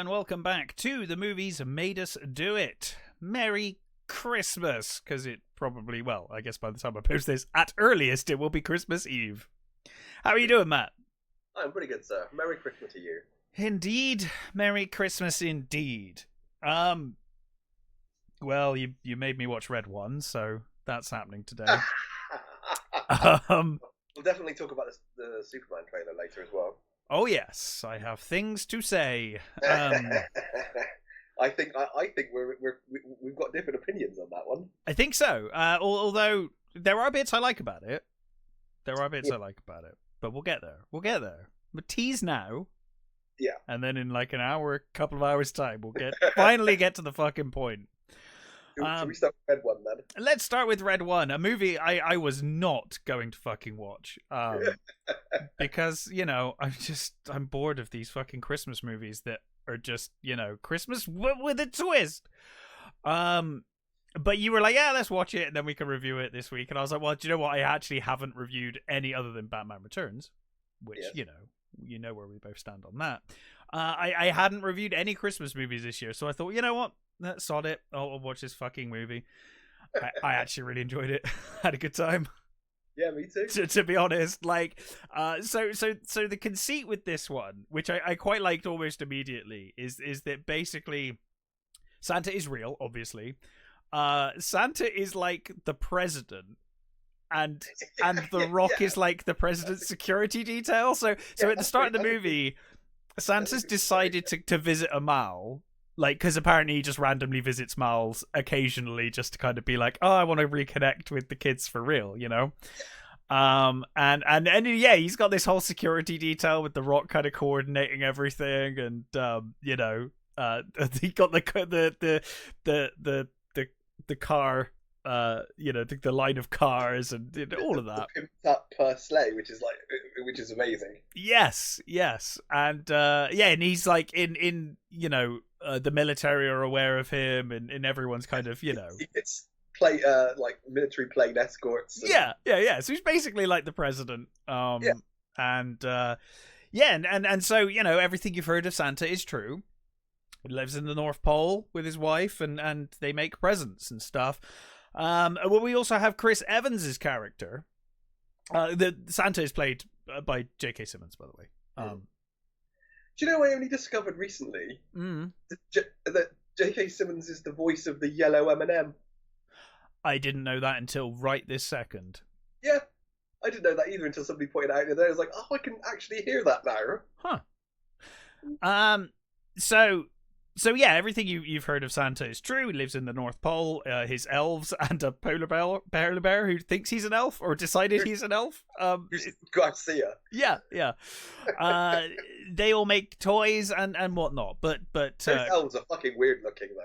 and welcome back to The Movies Made Us Do It. Merry Christmas, because it probably, well, I guess by the time I post this, at earliest, it will be Christmas Eve. How are you doing, Matt? I'm pretty good, sir. Merry Christmas to you. Indeed. Merry Christmas indeed. Well, you made me watch Red One, so that's happening today. We'll definitely talk about the Superman trailer later as well. Oh yes, I have things to say. I think we've got different opinions on that one. I think so. Although there are bits I like about it. I like about it, but we'll get there. But tease now. Yeah. And then in like an hour, a couple of hours time, we'll finally get to the fucking point. Should we start with Red One then? Let's start with Red One, a movie I was not going to fucking watch. Because, you know, I'm bored of these fucking Christmas movies that are just, you know, Christmas with a twist. But you were like, yeah, let's watch it and then we can review it this week. And I was like, well, do you know what? I actually haven't reviewed any other than Batman Returns, which, yes. you know where we both stand on that. I hadn't reviewed any Christmas movies this year, so I thought, you know what? That's sod it. I'll watch this fucking movie. I actually really enjoyed it. Had a good time. Yeah, me too. To be honest, like, so the conceit with this one, which I quite liked almost immediately, is that basically Santa is real, obviously. Santa is like the president, and the Rock is like the president's security detail. So at the start of the movie, Santa's decided to visit a mall. Like, because apparently he just randomly visits malls occasionally just to kind of be like, oh, I want to reconnect with the kids for real, you know? And yeah, he's got this whole security detail with the Rock kind of coordinating everything, and you know, he got the car, you know, the line of cars and all of that. The pimped up sleigh, which is amazing. Yes, and yeah, and he's like in you know. The military are aware of him, and everyone's kind of, you know, it's like military plane escorts. And... Yeah. So he's basically like the president. And so, you know, everything you've heard of Santa is true. He lives in the North Pole with his wife, and they make presents and stuff. Well, we also have Chris Evans's character. The Santa is played by J.K. Simmons, by the way. Do you know I only discovered recently that J.K. Simmons is the voice of the yellow M&M? I didn't know that until right this second. Yeah, I didn't know that either until somebody pointed out. And I was like, oh, I can actually hear that now. Huh. So yeah, everything you've heard of Santa is true. He lives in the North Pole. His elves and a polar bear who thinks he's an elf or decided he's an elf. Garcia. Yeah. They all make toys and whatnot. But those elves are fucking weird looking though.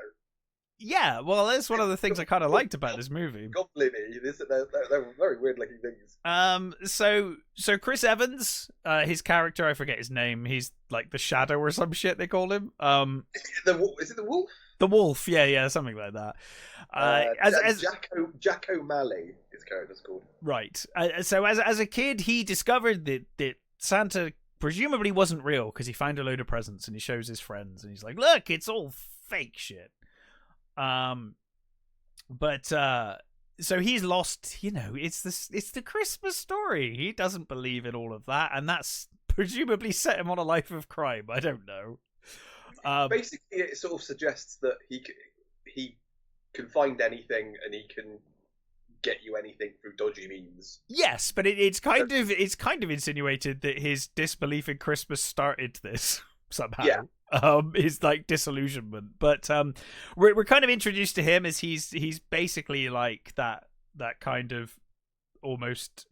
Yeah, well, that's one of the things I kind of liked about this movie. Goblin-y. They're very weird looking things. So Chris Evans, his character, I forget his name. He's like the Shadow or some shit they call him. Is it the Wolf? The Wolf, yeah, something like that. Jack O'Malley, his character's called. Right. So as a kid, he discovered that Santa presumably wasn't real because he found a load of presents and he shows his friends and he's like, look, it's all fake shit. But so he's lost, you know, it's the Christmas story. He doesn't believe in all of that, and that's presumably set him on a life of crime. I don't know. Basically, it sort of suggests that he can find anything and he can get you anything through dodgy means. Yes, but it's kind of insinuated that his disbelief in Christmas started this somehow. Yeah. His like disillusionment, but we're kind of introduced to him as he's basically like that kind of almost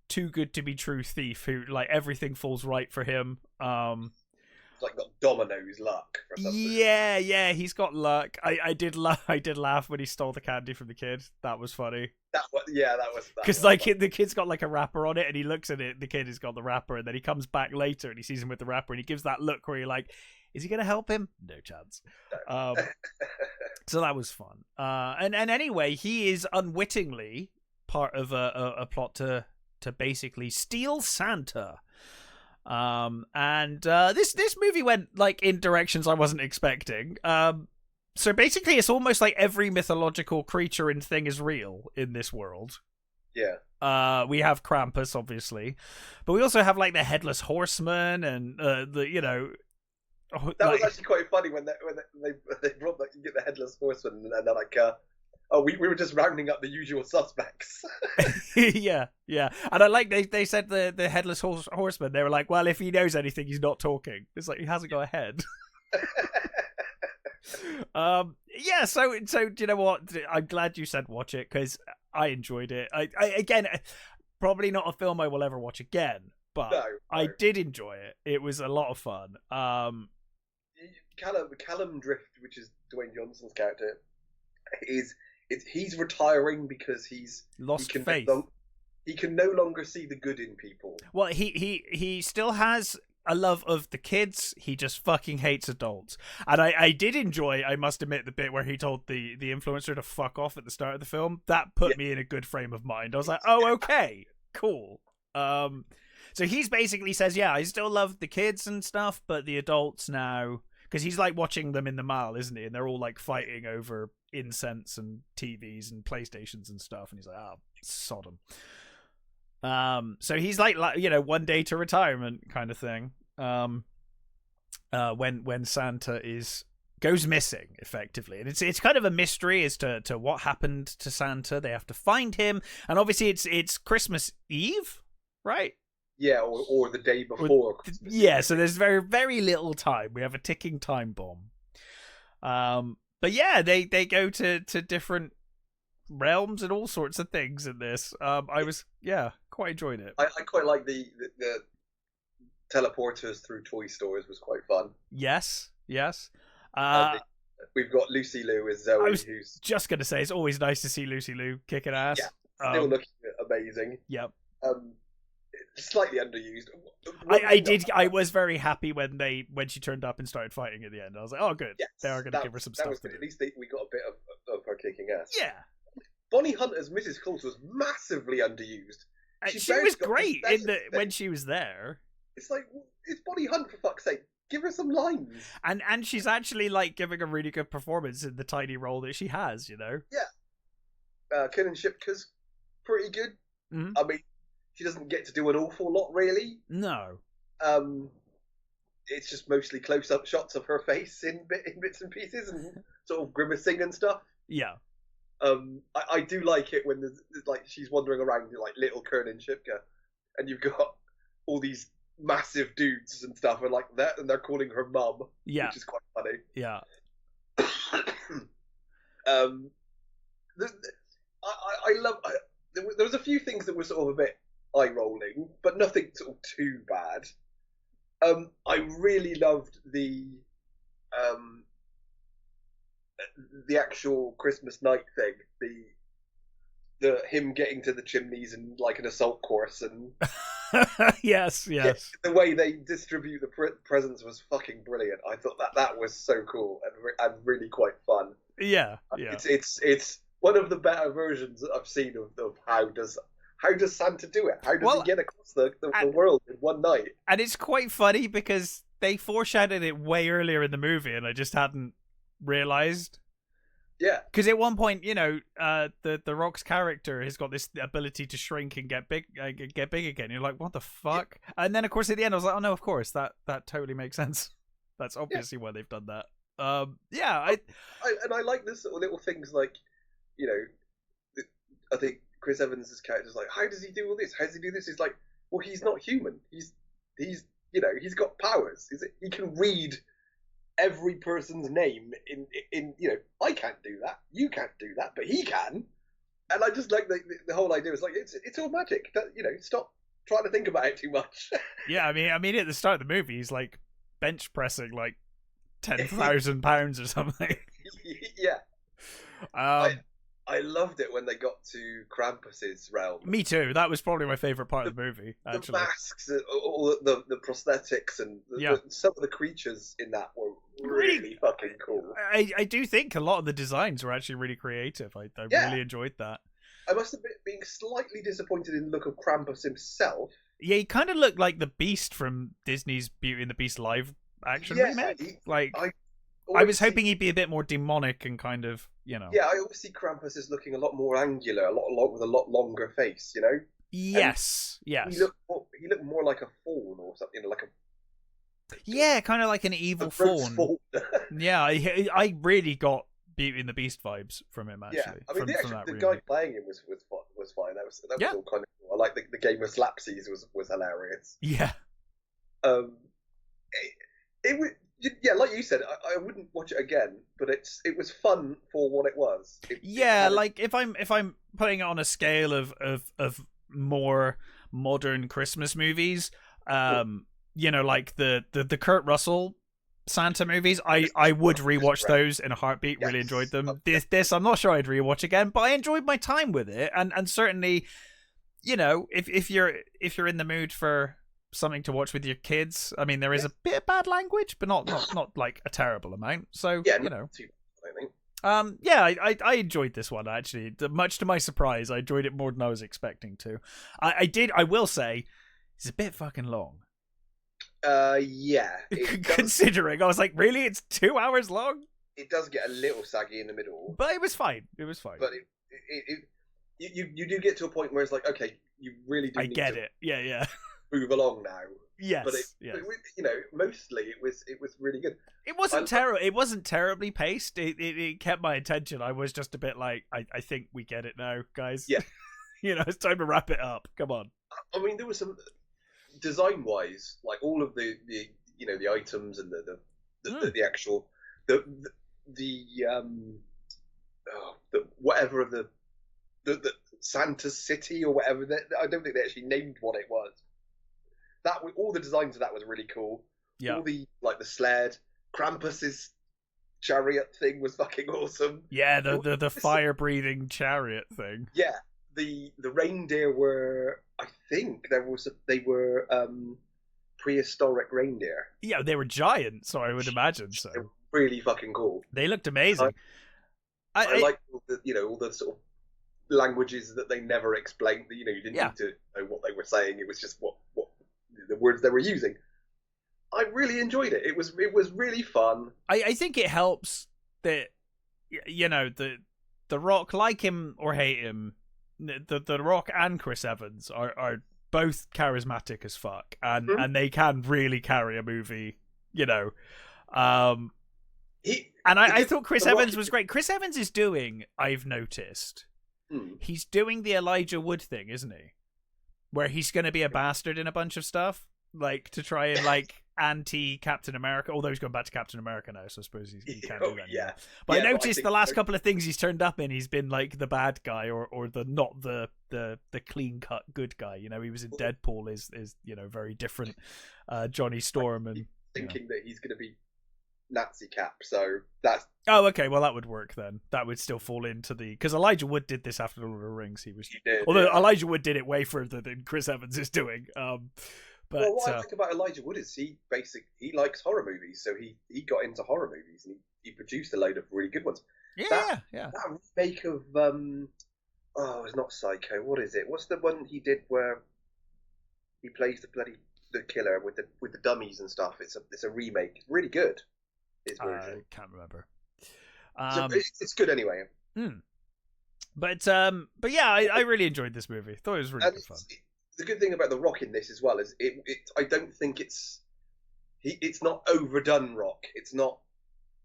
too good to be true thief who like everything falls right for him. It's like got Domino's luck. For something. Yeah, he's got luck. I did laugh when he stole the candy from the kid. That was funny. That was because like the kid's got like a wrapper on it, and he looks at it. The kid has got the wrapper, and then he comes back later and he sees him with the wrapper, and he gives that look where you're like, is he going to help him? No chance. So that was fun. And anyway, he is unwittingly part of a plot to basically steal Santa. And this movie went like in directions I wasn't expecting. So basically, it's almost like every mythological creature and thing is real in this world. Yeah. We have Krampus, obviously, but we also have like the headless horseman and the that was actually quite funny when they brought you get the headless horseman and they're like, oh, we were just rounding up the usual suspects. yeah, and I like they said the headless horseman. They were like, well, if he knows anything, he's not talking. It's like he hasn't got a head. Yeah, so do you know what? I'm glad you said watch it because I enjoyed it. I again, probably not a film I will ever watch again, but no. I did enjoy it. It was a lot of fun. Callum Drift, which is Dwayne Johnson's character, he's retiring because he's lost faith. He can no longer see the good in people. Well, he still has a love of the kids. He just fucking hates adults. And I did enjoy, I must admit, the bit where he told the influencer to fuck off at the start of the film. That put me in a good frame of mind. I was like, oh, okay, cool. So he's basically says, yeah, I still love the kids and stuff, but the adults now, because he's like watching them in the mall, isn't he? And they're all like fighting over incense and TVs and PlayStations and stuff. And he's like, oh, Sodom. So he's like, you know, one day to retirement kind of thing. When Santa goes missing effectively, and it's kind of a mystery as to what happened to Santa. They have to find him, and obviously it's Christmas Eve, right? Yeah, or the day before. Christmas yeah, Eve. So there's very, very little time. We have a ticking time bomb. But yeah, they go to different realms and all sorts of things in this. I was quite enjoyed it. I quite like the teleporters through toy stores was quite fun. Yes. We've got Lucy Liu as Zoe. I was just gonna say it's always nice to see Lucy Liu kicking ass. Yeah, still looking amazing. Yep. Slightly underused. I was very happy when she turned up and started fighting at the end. I was like, oh good, yes, they are going to give her some stuff. At least we got a bit of her kicking ass. Yeah. Bonnie Hunt as Mrs. Coulter was massively underused. She was great when she was there. It's like, it's Bonnie Hunt, for fuck's sake. Give her some lines. And she's actually like giving a really good performance in the tiny role that she has, you know? Yeah. Kenan Shipka's pretty good. Mm-hmm. I mean, she doesn't get to do an awful lot, really. No. It's just mostly close-up shots of her face in bits and pieces and sort of grimacing and stuff. Yeah. I do like it when there's like she's wandering around like little Kenan Shipka, and you've got all these massive dudes and stuff, and like that, and they're calling her mum, which is quite funny. Yeah. I love. There was a few things that were sort of a bit eye rolling, but nothing sort of too bad. I really loved the actual Christmas night thing, the him getting to the chimneys and like an assault course, and yes. The way they distribute the presents was fucking brilliant. I thought that was so cool and really quite fun. Yeah. It's one of the better versions that I've seen of how does Santa do it? How does he get across the world in one night? And it's quite funny because they foreshadowed it way earlier in the movie, and I just hadn't realized. Yeah, because at one point, you know, the Rock's character has got this ability to shrink and get big again. You're like, what the fuck? Yeah. And then, of course, at the end, I was like, oh no, of course, that totally makes sense. That's obviously why they've done that. I like this little things like, you know, I think Chris Evans' character is like, how does he do all this? How does he do this? He's like, well, he's not human. He's you know, he's got powers. He can read every person's name in you know, I can't do that, you can't do that, but he can. And I just like the whole idea is like it's all magic. You know, stop trying to think about it too much. Yeah, I mean at the start of the movie he's like bench pressing like 10,000 pounds or something. Yeah. I loved it when they got to Krampus's realm. Me too. That was probably my favourite part of the movie, actually. The masks, all the prosthetics, and some of the creatures in that were really fucking cool. I do think a lot of the designs were actually really creative. I really enjoyed that. I must admit being slightly disappointed in the look of Krampus himself. Yeah, he kind of looked like the Beast from Disney's Beauty and the Beast live action Yeah, remake. Like, I I was always see, hoping he'd be a bit more demonic and kind of, yeah, I always see Krampus as looking a lot more angular, with a lot longer face, you know. Yes, yes. He looked more like a fawn or something, like Yeah, kind of like an evil a roast fawn. Yeah, I really got Beauty and the Beast vibes from him actually. Yeah, I mean the remake. guy playing him was fine. That was all kind of cool. I like the game of slapsies was hilarious. Yeah. It was, yeah, like you said, I wouldn't watch it again, but it was fun for what it was. Like if I'm putting it on a scale of more modern Christmas movies, you know, like the Kurt Russell Santa movies, I would rewatch those in a heartbeat. Yes. Really enjoyed them. This I'm not sure I'd rewatch again, but I enjoyed my time with it, and certainly, you know, if you're in the mood for something to watch with your kids, I mean, there is a bit of bad language, but not like a terrible amount. So yeah, you know, too bad, I think. I enjoyed this one actually. Much to my surprise, I enjoyed it more than I was expecting to. I will say, it's a bit fucking long. Yeah. Considering, I was like, really? It's 2 hours long? It does get a little saggy in the middle. But it was fine. It was fine. But you do get to a point where it's like, okay, you really do I get it. Yeah. Move along now. Yes. But you know, mostly it was really good. It wasn't terrible. It wasn't terribly paced. It kept my attention. I was just a bit like, I think we get it now, guys. Yeah. You know, it's time to wrap it up. Come on. I mean, there was some design wise, like all of the you know, the items and the actual the whatever of the Santa's city or whatever. I don't think they actually named what it was. That all the designs of that was really cool. Yeah. All the the sled, Krampus's chariot thing was fucking awesome. Yeah, the fire breathing chariot thing. Yeah. The reindeer were, I think they were prehistoric reindeer. Yeah, they were giant, so I would imagine so. They were really fucking cool. They looked amazing. I like all the sort of languages that they never explained. You know, you didn't need to know what they were saying. It was just what the words they were using. I really enjoyed it. It was really fun. I think it helps that, you know, the Rock, like him or hate him, the Rock and Chris Evans are both charismatic as fuck, and they can really carry a movie, you know. I thought Chris Evans was great. Chris Evans is doing, I've noticed, he's doing the Elijah Wood thing, isn't he? Where he's going to be a bastard in a bunch of stuff, like to try and like anti-Captain America, although he's going back to Captain America now, so I suppose he can't do that. Yeah. But I noticed the last couple of things he's turned up in, he's been like the bad guy or the not the clean-cut good guy. You know, he was in Deadpool is you know, very different Johnny Storm, and thinking that he's going to be Nazi Cap, so that's... Oh, okay, well that would work then. That would still fall into the... Because Elijah Wood did this after Lord of the Rings. He did, although Elijah Wood did it way further than Chris Evans is doing. But what I think about Elijah Wood is he likes horror movies, so he got into horror movies and he produced a load of really good ones. Yeah. That remake of it's not Psycho. What is it? What's the one he did where he plays the killer with the dummies and stuff? It's a remake. It's really good. I can't remember. So it's good anyway. But yeah, I really enjoyed this movie. Thought it was really good fun. The good thing about The Rock in this as well is I don't think it's not overdone Rock. It's not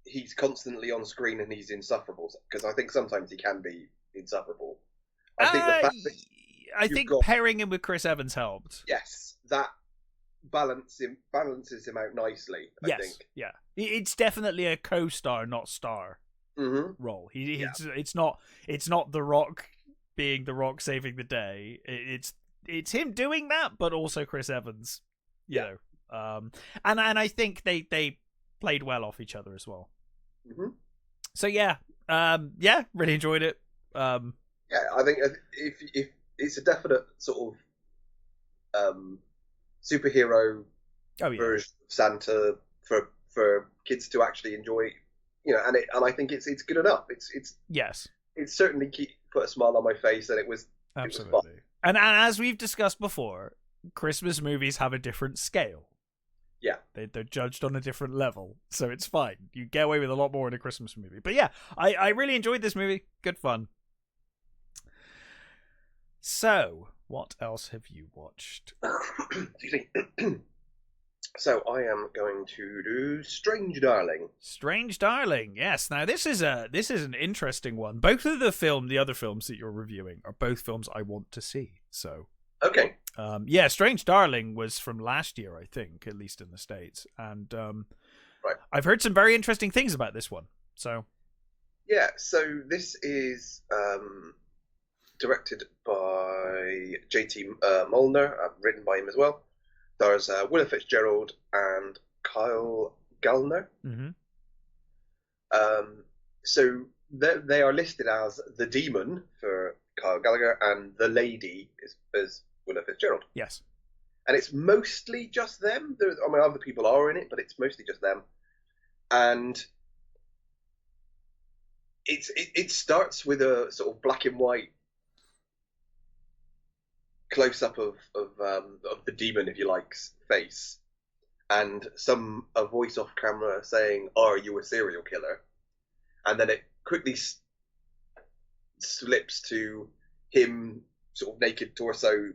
he's constantly on screen and he's insufferable, because I think sometimes he can be insufferable. I think the fact that pairing him with Chris Evans helped. Yes, that balances him out nicely. I think. Yeah, it's definitely a co-star, not star role. It's not The Rock being The Rock saving the day. It's him doing that, but also Chris Evans, you know. And I think they played well off each other as well. So yeah, really enjoyed it. I think if it's a definite sort of superhero version of Santa for kids to actually enjoy, you know, and I think it's good enough. It's certainly put a smile on my face, and it was absolutely. It was fun. And as we've discussed before, Christmas movies have a different scale. Yeah. They're judged on a different level, so it's fine. You get away with a lot more in a Christmas movie. But yeah, I really enjoyed this movie. Good fun. So, what else have you watched? Excuse me. So I am going to do Strange Darling. Strange Darling, yes. Now this is an interesting one. Both of the other films that you're reviewing are both films I want to see. So okay, yeah, Strange Darling was from last year, I think, at least in the States, and right. I've heard some very interesting things about this one. So yeah, so this is directed by J.T. Molnar, written by him as well. There's Willa Fitzgerald and Kyle Gallner. Mm-hmm. So they are listed as the Demon for Kyle Gallagher and the Lady is Willa Fitzgerald. Yes. And it's mostly just them. Other people are in it, but it's mostly just them. And it starts with a sort of black and white close up of the demon, if you like, face, and a voice off camera saying, "Are you a serial killer?" And then it quickly slips to him, sort of naked torso,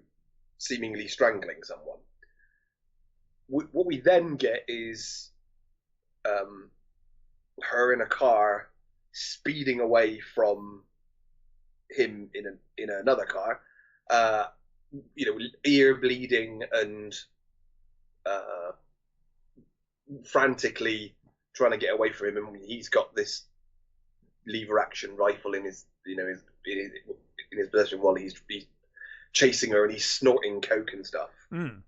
seemingly strangling someone. What we then get is her in a car speeding away from him in another car. Ear bleeding and frantically trying to get away from him, and he's got this lever action rifle in his possession while he's chasing her, and he's snorting coke and stuff. Mm.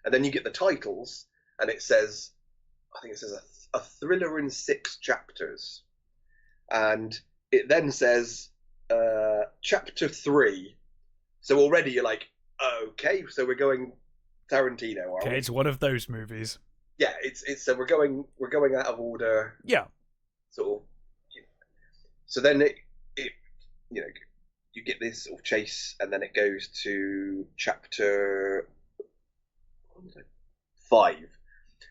And then you get the titles, and it says, I think it says a thriller in 6 chapters, and it then says chapter 3. So already you're like, okay, so we're going Tarantino, are we? It's one of those movies. Yeah, it's so we're going out of order. Yeah. Sort of. So then it you get this sort of chase, and then it goes to chapter 5.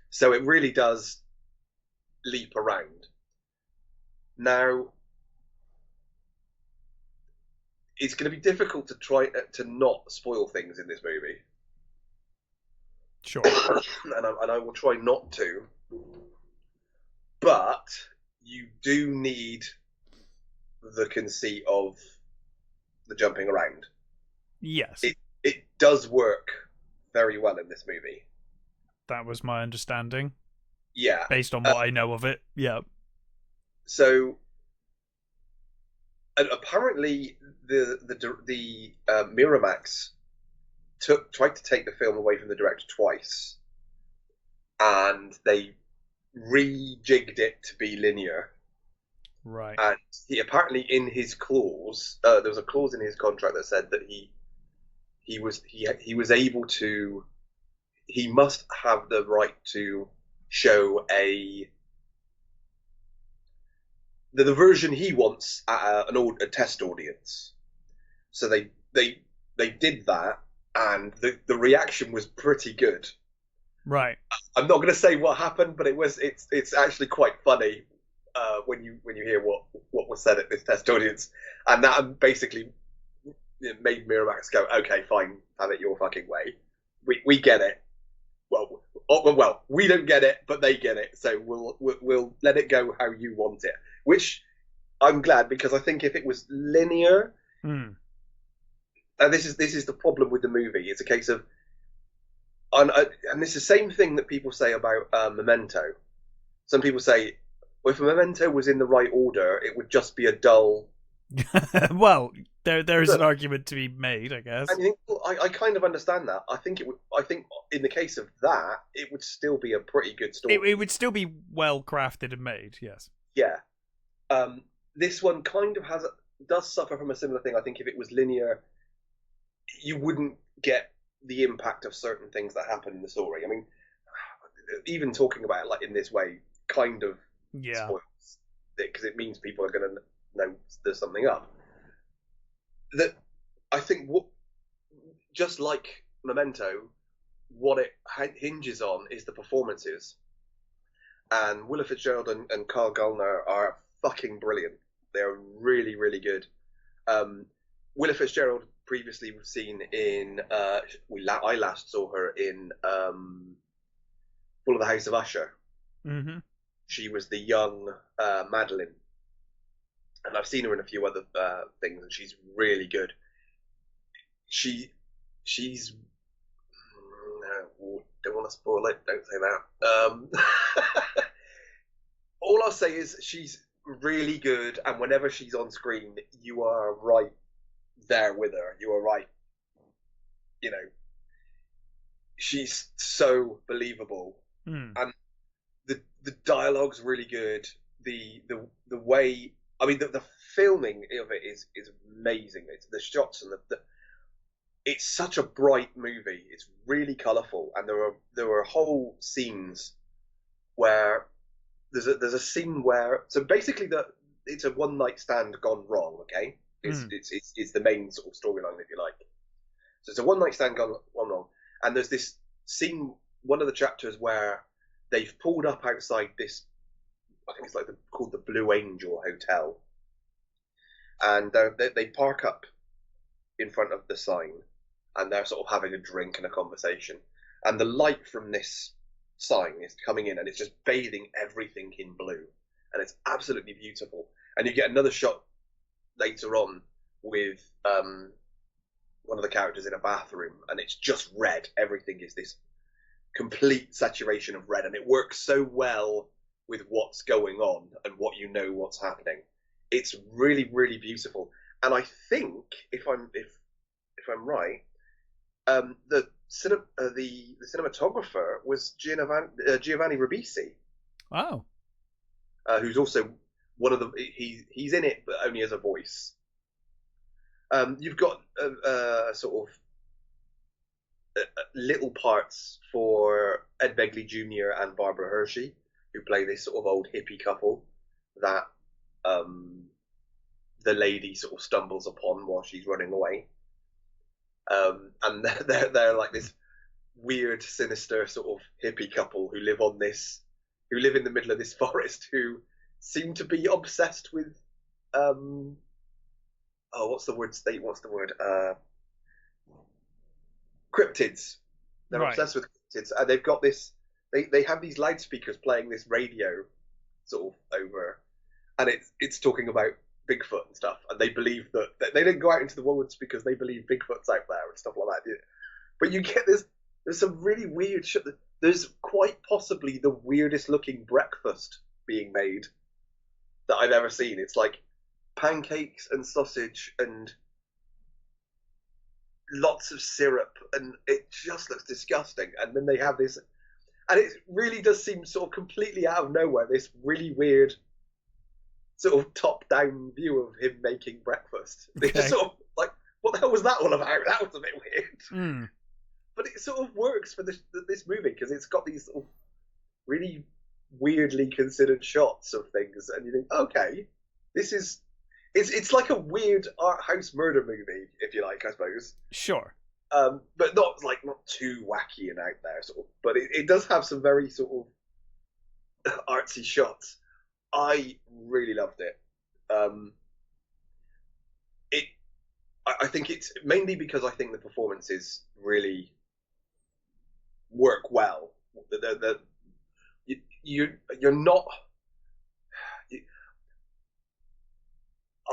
So it really does leap around. Now, it's going to be difficult to try to not spoil things in this movie. Sure. and I will try not to. But you do need the conceit of the jumping around. Yes. It does work very well in this movie. That was my understanding. Yeah. Based on what I know of it. Yeah. So, and apparently the Miramax tried to take the film away from the director twice, and they rejigged it to be linear. Right. And he apparently, in his clause, there was a clause in his contract that said that he was able to, he must have the right to show the version he wants at a test audience. So they did that, and the reaction was pretty good. Right. I'm not going to say what happened, but it's actually quite funny when you hear what was said at this test audience, and that basically made Miramax go, okay, fine, have it your fucking way. We get it. Well, we don't get it, but they get it. So we'll let it go how you want it. Which I'm glad, because I think if it was linear, and this is the problem with the movie. It's a case of, and it's the same thing that people say about Memento. Some people say, well, if Memento was in the right order, it would just be a dull. Well, there's an argument to be made, I guess. And you think, well, I kind of understand that. I think in the case of that, it would still be a pretty good story. It would still be well crafted and made, yes. Yeah. This one kind of does suffer from a similar thing. I think if it was linear, you wouldn't get the impact of certain things that happen in the story. I mean, even talking about it like in this way kind of spoils it, because it means people are going to know there's something up. That I think just like Memento, what it hinges on is the performances. And Willa Fitzgerald and Carl Gallner are fucking brilliant. They're really, really good. Willa Fitzgerald previously we've seen in I last saw her in Full of the House of Usher. Mm-hmm. She was the young Madeline, and I've seen her in a few other things, and she's really good. She's no, don't want to spoil it. Don't say that. All I'll say is she's really good, and whenever she's on screen, you are right there with her. You are right. You know, she's so believable, and the dialogue's really good. The way, I mean, the filming of it is amazing. It's the shots and the it's such a bright movie. It's really colourful, and there are whole scenes where there's a scene where, so basically it's a one night stand gone wrong. Okay, it's the main sort of storyline, if you like. So it's a one night stand gone wrong, and there's this scene, one of the chapters where they've pulled up outside this, I think it's like called the Blue Angel Hotel, and they park up in front of the sign, and they're sort of having a drink and a conversation, and the light from this sign is coming in, and it's just bathing everything in blue, and it's absolutely beautiful. And you get another shot later on with one of the characters in a bathroom, and it's just red. Everything is this complete saturation of red, and it works so well with what's going on and what you know what's happening. It's really, really beautiful. And I think if I'm right, the cinematographer was Giovanni Ribisi. Oh, who's also one of the he's in it, but only as a voice. You've got sort of little parts for Ed Begley Jr. and Barbara Hershey, who play this sort of old hippie couple that the lady sort of stumbles upon while she's running away. And they're like this weird, sinister sort of hippie couple who live in the middle of this forest, who seem to be obsessed with what's the word? Cryptids. They're right. obsessed with cryptids, and they've got this. They have these loudspeakers playing this radio sort of over, and it's talking about Bigfoot and stuff, and they believe that they didn't go out into the woods because they believe Bigfoot's out there and stuff like that. But you get this. There's some really weird shit. There's quite possibly the weirdest looking breakfast being made that I've ever seen. It's like pancakes and sausage and lots of syrup, and it just looks disgusting. And then they have this, and it really does seem sort of completely out of nowhere, this really weird sort of top-down view of him making breakfast. It's just sort of like, what the hell was that all about? That was a bit weird. But it sort of works for this movie, because it's got these sort of really weirdly considered shots of things, and you think, okay, this is it's like a weird art house murder movie, if you like, I suppose. Sure. But not too wacky and out there, sort of. But it does have some very sort of artsy shots. I really loved it. I think it's mainly because I think the performances really work well. You're not.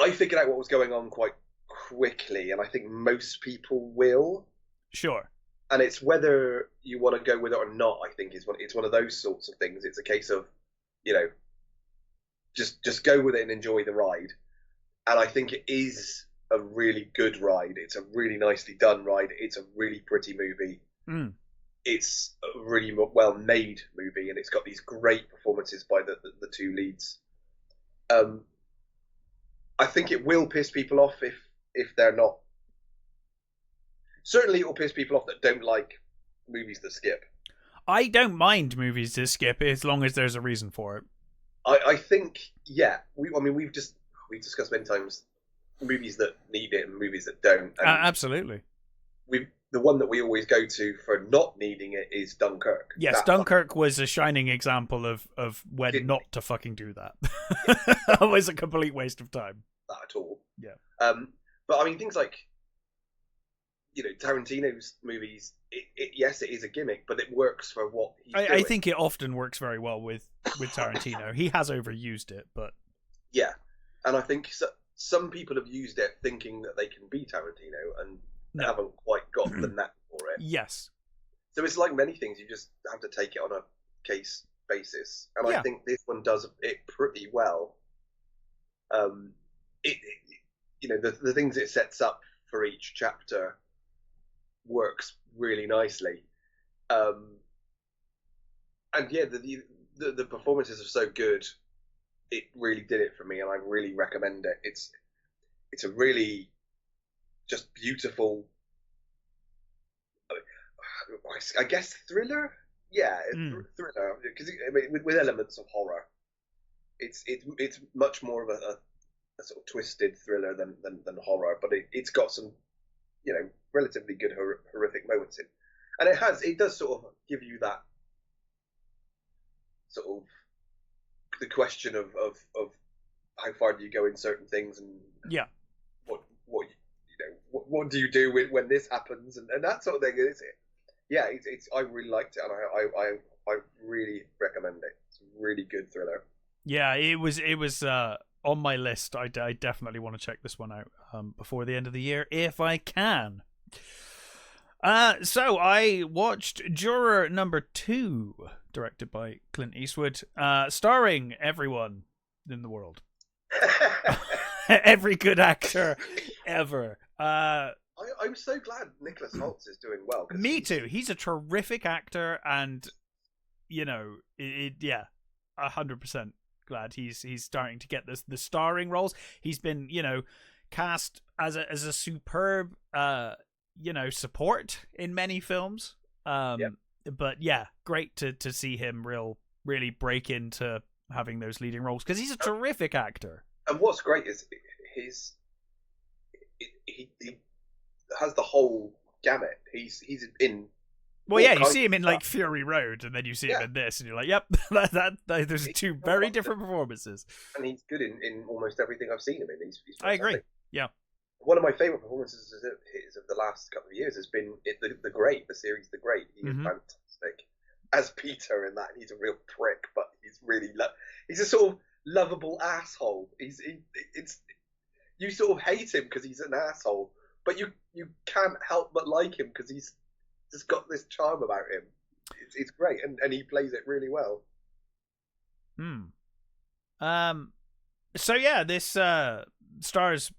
I figured out what was going on quite quickly, and I think most people will. Sure. And it's whether you want to go with it or not. I think it's one of those sorts of things. It's a case of, just go with it and enjoy the ride. And I think it is a really good ride. It's a really nicely done ride. It's a really pretty movie. It's a really well made movie, and it's got these great performances by the two leads. I think it will piss people off if they're not. Certainly, it will piss people off that don't like movies that skip. I don't mind movies that skip as long as there's a reason for it. I think, yeah. We've discussed many times movies that need it and movies that don't. And absolutely. the one that we always go to for not needing it is Dunkirk. Yes, Dunkirk was a shining example of when not to fucking do that. That was a complete waste of time. Not at all. Yeah. But I mean, things like, Tarantino's movies, yes, it is a gimmick, but it works for what he's doing. I think it often works very well with Tarantino. He has overused it, but... Yeah, and I think some people have used it thinking that they can be Tarantino and haven't quite got the knack for it. Yes. So it's like many things, you just have to take it on a case basis. And I think this one does it pretty well. The things it sets up for each chapter works really nicely. And yeah, the performances are so good. It really did it for me, and I really recommend it. It's a really just beautiful, I guess, thriller. Yeah, thriller, because with elements of horror. It's much more of a sort of twisted thriller than horror, but it's got some relatively good horrific moments in, and it does sort of give you that sort of the question of how far do you go in certain things, and what do you do when this happens, and that sort of thing. Is it? Yeah, it's I really liked it, and I really recommend it. It's a really good thriller. Yeah, it was on my list. I definitely want to check this one out before the end of the year if I can. So I watched Juror #2, directed by Clint Eastwood, starring everyone in the world. Every good actor ever. I'm so glad Nicholas Hoult is doing well. Me too. He's a terrific actor, and 100% glad he's starting to get the starring roles. He's been cast as a superb support in many films. But yeah, great to see him really break into having those leading roles, because he's a terrific actor. And what's great is he has the whole gamut. He's in. Well, yeah, you see him in like Fury Road, and then you see him in this, and you're like, "Yep, those are two very different performances." And he's good in almost everything I've seen him in. He's I agree. Yeah. One of my favourite performances of the last couple of years has been the Great, the series The Great. He is fantastic as Peter in that. And he's a real prick, but he's really he's a sort of lovable asshole. You sort of hate him because he's an asshole, but you can't help but like him because he's just got this charm about him. It's great, and he plays it really well. So yeah, this stars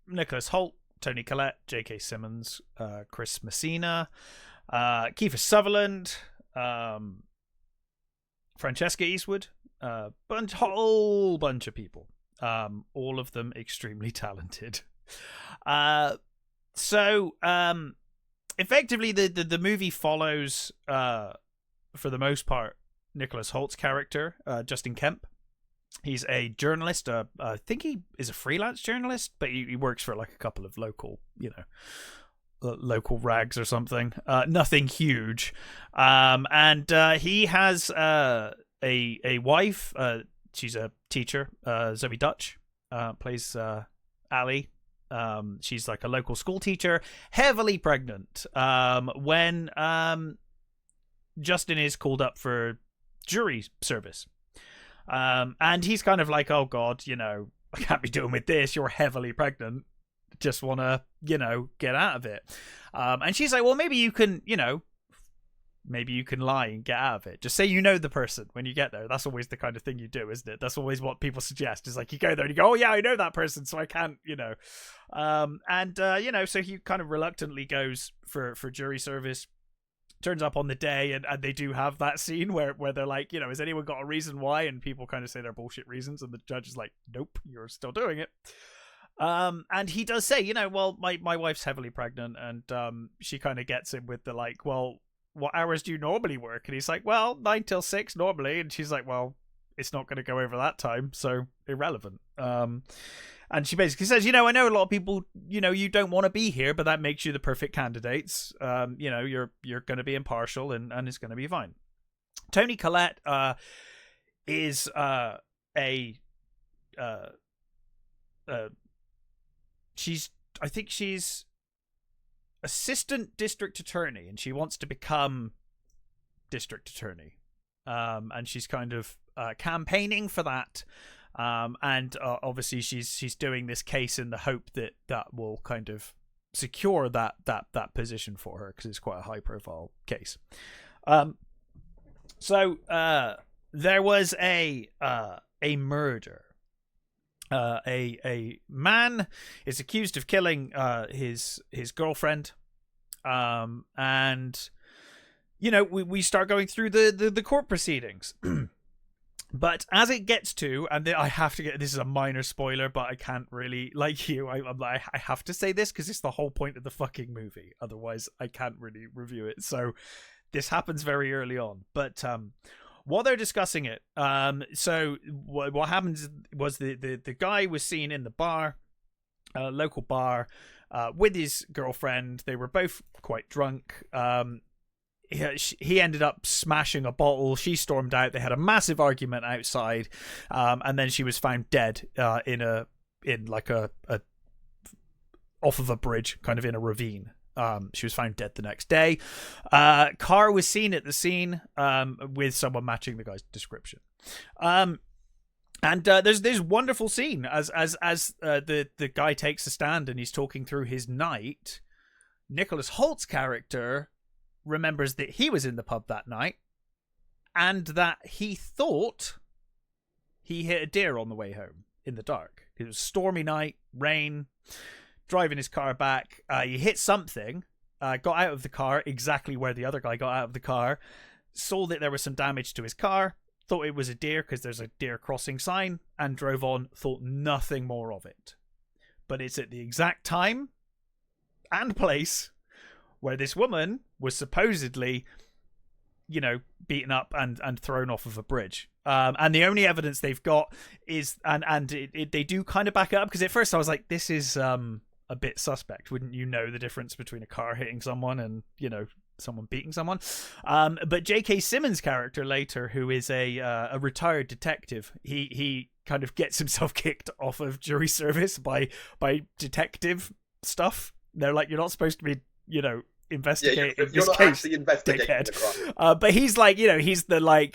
Nicholas Hoult, Toni Collette, J.K. Simmons, Chris Messina, Kiefer Sutherland, Francesca Eastwood, whole bunch of people. All of them extremely talented. So effectively, the movie follows, for the most part, Nicholas Holt's character, Justin Kemp. He's a journalist. I think he is a freelance journalist, but he works for like a couple of local, local rags or something. Nothing huge. And he has a wife. She's a teacher. Zoe Dutch plays Ali. She's like a local school teacher, heavily pregnant. When Justin is called up for jury service. And he's kind of like, oh God, I can't be doing with this. You're heavily pregnant. Just want to, get out of it. And she's like, well, maybe you can, maybe you can lie and get out of it. Just say you know the person when you get there. That's always the kind of thing you do, isn't it? That's always what people suggest. Is like you go there and you go, oh yeah, I know that person, so I can't, so he kind of reluctantly goes for jury service. Turns up on the day, and they do have that scene where they're like, has anyone got a reason why? And people kind of say they're bullshit reasons, and the judge is like, nope, you're still doing it. And he does say, well, my wife's heavily pregnant, and she kind of gets him with the like, well, what hours do you normally work? And he's like, well, 9 till 6 normally. And she's like, well, it's not going to go over that time, so irrelevant. And she basically says, I know a lot of people, you don't want to be here, but that makes you the perfect candidates. You're going to be impartial, and it's going to be fine. Toni Collette is she's assistant district attorney, and she wants to become district attorney. And she's kind of campaigning for that. And obviously she's doing this case in the hope that will kind of secure that position for her, because it's quite a high profile case. So there was a murder. A man is accused of killing his girlfriend, and we start going through the court proceedings. But as it gets to, and I have to this is a minor spoiler, but I can't really, like you, I have to say this because it's the whole point of the fucking movie. Otherwise, I can't really review it. So this happens very early on. But while they're discussing it, so what happens was the guy was seen in the bar, local bar, with his girlfriend. They were both quite drunk. He ended up smashing a bottle. She stormed out. They had a massive argument outside, and then she was found dead in off of a bridge, kind of in a ravine. She was found dead the next day. Car was seen at the scene with someone matching the guy's description. And there's this wonderful scene as the guy takes a stand and he's talking through his night. Nicholas Holt's character remembers that he was in the pub that night and that he thought he hit a deer on the way home in the dark. It was a stormy night, rain, driving his car back. He hit something, got out of the car exactly where the other guy got out of the car, saw that there was some damage to his car, thought it was a deer because there's a deer crossing sign, and drove on, thought nothing more of it. But it's at the exact time and place where this woman was supposedly, beaten up and thrown off of a bridge. And the only evidence they've got is, and they do kind of back it up, because at first I was like, this is a bit suspect. Wouldn't you know the difference between a car hitting someone and, someone beating someone? But J.K. Simmons' character later, who is a retired detective, he kind of gets himself kicked off of jury service by detective stuff. They're like, you're not supposed to be, investigating you're this not case, actually investigating dickhead. the crime. But he's like, he's the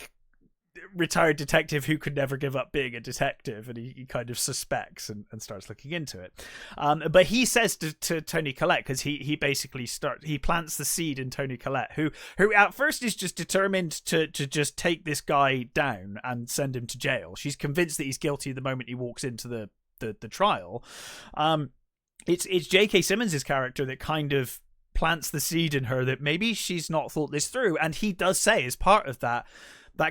retired detective who could never give up being a detective, and he kind of suspects and starts looking into it. But he says to Toni Collette, because he basically he plants the seed in Toni Collette, who at first is just determined to just take this guy down and send him to jail. She's convinced that he's guilty the moment he walks into the trial. It's J.K. Simmons' character that kind of plants the seed in her that maybe she's not thought this through. And he does say, as part of that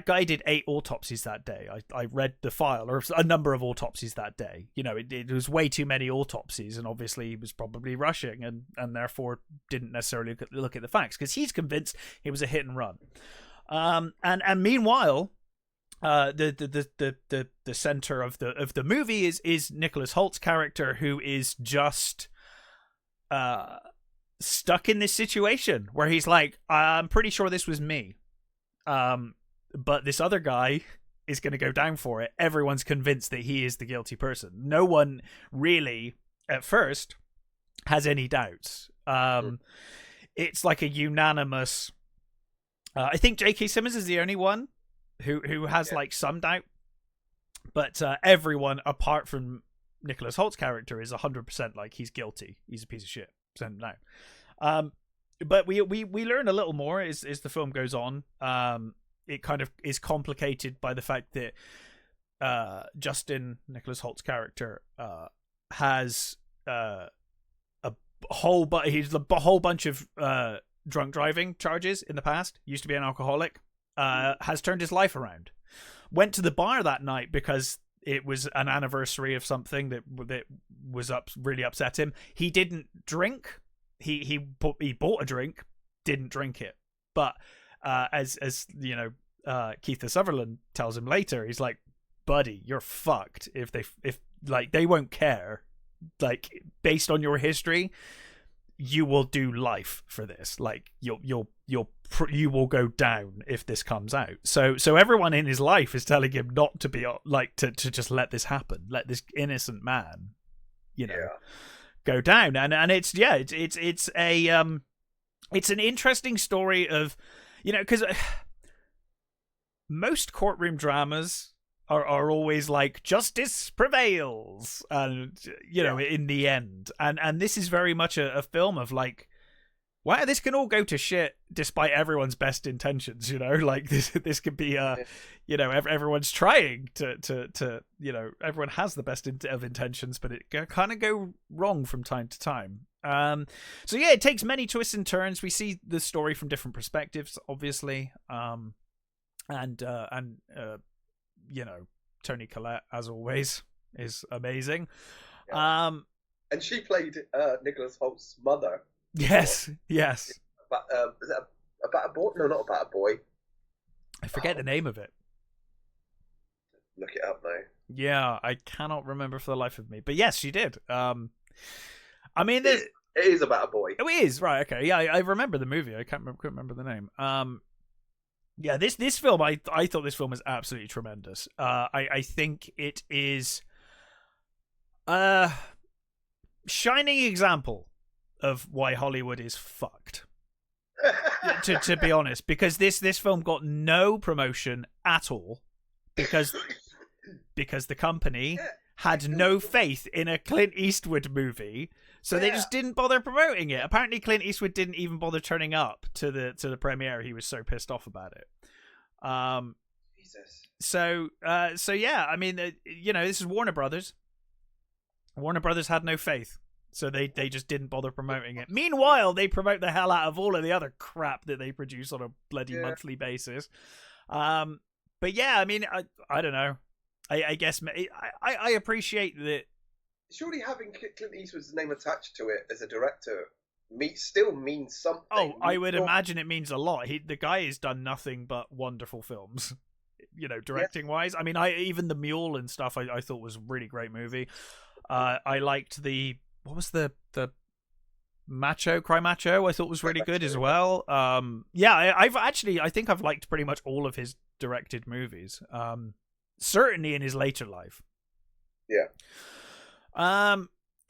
guy did 8 autopsies that day. I read the file, or a number of autopsies that day. It was way too many autopsies, and obviously he was probably rushing and therefore didn't necessarily look at the facts, because he's convinced it was a hit and run. And meanwhile, the center of the movie is Nicholas Holt's character, who is just stuck in this situation where he's like, I'm pretty sure this was me, but this other guy is going to go down for it. Everyone's convinced that he is the guilty person. No one really at first has any doubts. It's like a unanimous, I think J.K. Simmons is the only one who has some doubt, but everyone apart from Nicholas Holt's character is 100% like he's guilty. He's a piece of shit. Send him down. But we learn a little more as the film goes on. It kind of is complicated by the fact that Justin, Nicholas Holt's character, has a whole bunch of drunk driving charges in the past. Used to be an alcoholic. Has turned his life around. Went to the bar that night because it was an anniversary of something that was really upset him. He didn't drink. He bought a drink, didn't drink it. But as Keith Sutherland tells him later, he's like, buddy, you're fucked if like they won't care. Like based on your history, you will do life for this. Like you will go down if this comes out. So everyone in his life is telling him not to be like to just let this happen. Let this innocent man, go down. And it's an interesting story of, because most courtroom dramas are always like justice prevails, and in the end, and this is very much a film of like, wow, this can all go to shit despite everyone's best intentions. Like this could be everyone's trying to everyone has the best of intentions, but it kind of go wrong from time to time. So yeah, it takes many twists and turns. We see the story from different perspectives, obviously. Toni Collette, as always, is amazing. Yeah. And she played Nicholas Holt's mother. Yes. Is it about a boy? No, not about a boy. I forget the name of it. Look it up now. Yeah, I cannot remember for the life of me. But yes, she did. I mean, it is about a boy. Oh, it is, right? Okay, yeah, I remember the movie. I couldn't remember the name. Yeah, this film, I thought this film was absolutely tremendous. I think it is a shining example of why Hollywood is fucked. to be honest, because this film got no promotion at all because the company had no faith in a Clint Eastwood movie. So they just didn't bother promoting it. Apparently, Clint Eastwood didn't even bother turning up to the premiere. He was so pissed off about it. Jesus. So yeah. I mean, this is Warner Brothers. Warner Brothers had no faith, so they just didn't bother promoting it. Meanwhile, they promote the hell out of all of the other crap that they produce on a bloody monthly basis. But yeah, I mean, I don't know. I guess I appreciate that. Surely having Clint Eastwood's name attached to it as a director still means something. Oh, I would imagine it means a lot. The guy has done nothing but wonderful films, directing wise. I mean, even The Mule and stuff I thought was a really great movie. I liked what was the Cry Macho? I thought was really good as well. Yeah, I think I've liked pretty much all of his directed movies. Certainly in his later life. Yeah.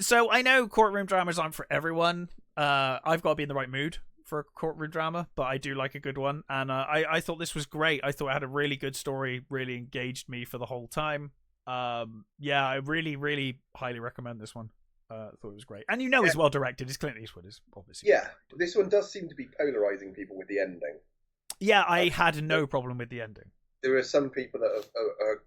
So I know courtroom dramas aren't for everyone. I've got to be in the right mood for a courtroom drama, but I do like a good one. And I thought this was great. I thought it had a really good story, really engaged me for the whole time. Yeah, I really, really highly recommend this one. I thought it was great. And it's well directed. It's Clint Eastwood, is obviously. Yeah, this one does seem to be polarizing people with the ending. Yeah, I had no problem with the ending. There are some people that are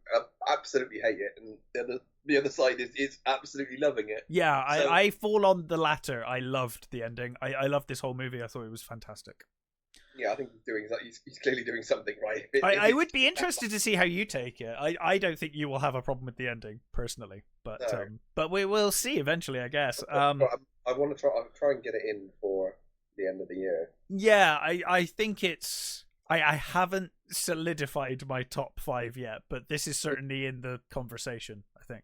absolutely hate it, and the other side is absolutely loving it. Yeah, I fall on the latter. I loved the ending. I loved this whole movie. I thought it was fantastic. Yeah, I think he's clearly doing something right. I would be interested to see how you take it. I don't think you will have a problem with the ending personally, but No. But we will see eventually, I guess. I want to try and get it in for the end of the year. Yeah, I think it's. I haven't solidified my top 5 yet, but this is certainly in the conversation, I think.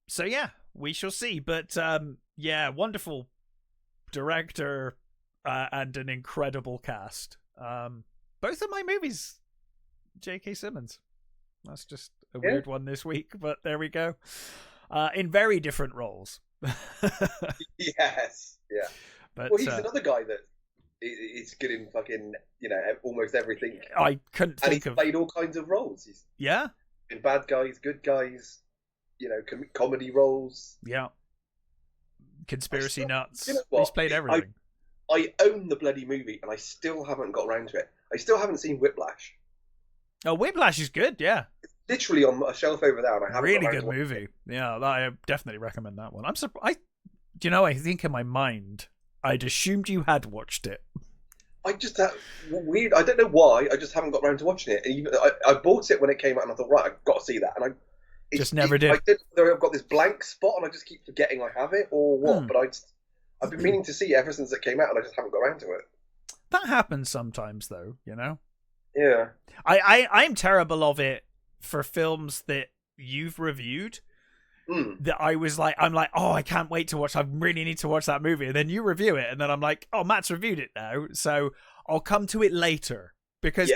So yeah, we shall see. But yeah, wonderful director and an incredible cast. Both of my movies, J.K. Simmons. That's just a weird one this week, but there we go. In very different roles. Yes, yeah. But he's another guy that is good in fucking, almost everything. I couldn't think he's played all kinds of roles. He's in bad guys, good guys, comedy roles. Yeah. Conspiracy nuts. You know what? He's played everything. I own the bloody movie, and I still haven't got around to it. I still haven't seen Whiplash. Oh, Whiplash is good, yeah. It's literally on a shelf over there, and I haven't really got around good to movie. it. Yeah, I definitely recommend that one. I'm surprised. I think in my mind, I'd assumed you had watched it. I just weird. I don't know why. I just haven't got around to watching it. And even I bought it when it came out, and I thought, right, I've got to see that. And just never did. I did. I've got this blank spot, and I just keep forgetting I have it or what. But I've been meaning to see it ever since it came out, and I just haven't got around to it. That happens sometimes, though. Yeah. I'm terrible of it for films that you've reviewed Mm. that I'm like, oh, I can't wait to watch. I really need to watch that movie. And then you review it, and then I'm like, oh, Matt's reviewed it now, so I'll come to it later. Because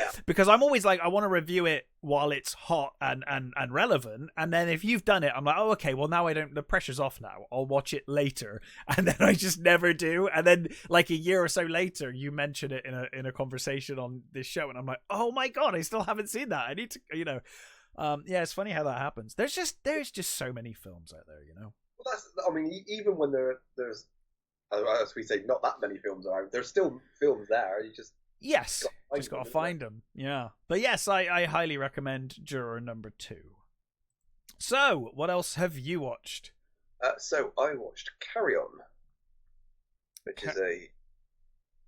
I'm always like, I want to review it while it's hot and relevant, and then if you've done it, I'm like, oh, okay, well now the pressure's off now. I'll watch it later, and then I just never do. And then like a year or so later, you mention it in a conversation on this show, and I'm like, oh my god, I still haven't seen that. I need to, yeah, it's funny how that happens. There's just so many films out there, Well, I mean, even when there's, as we say, not that many films around, there's still films there. You just gotta find them. Yeah, but yes, I highly recommend Juror number 2. So, what else have you watched? So I watched Carry On, which is a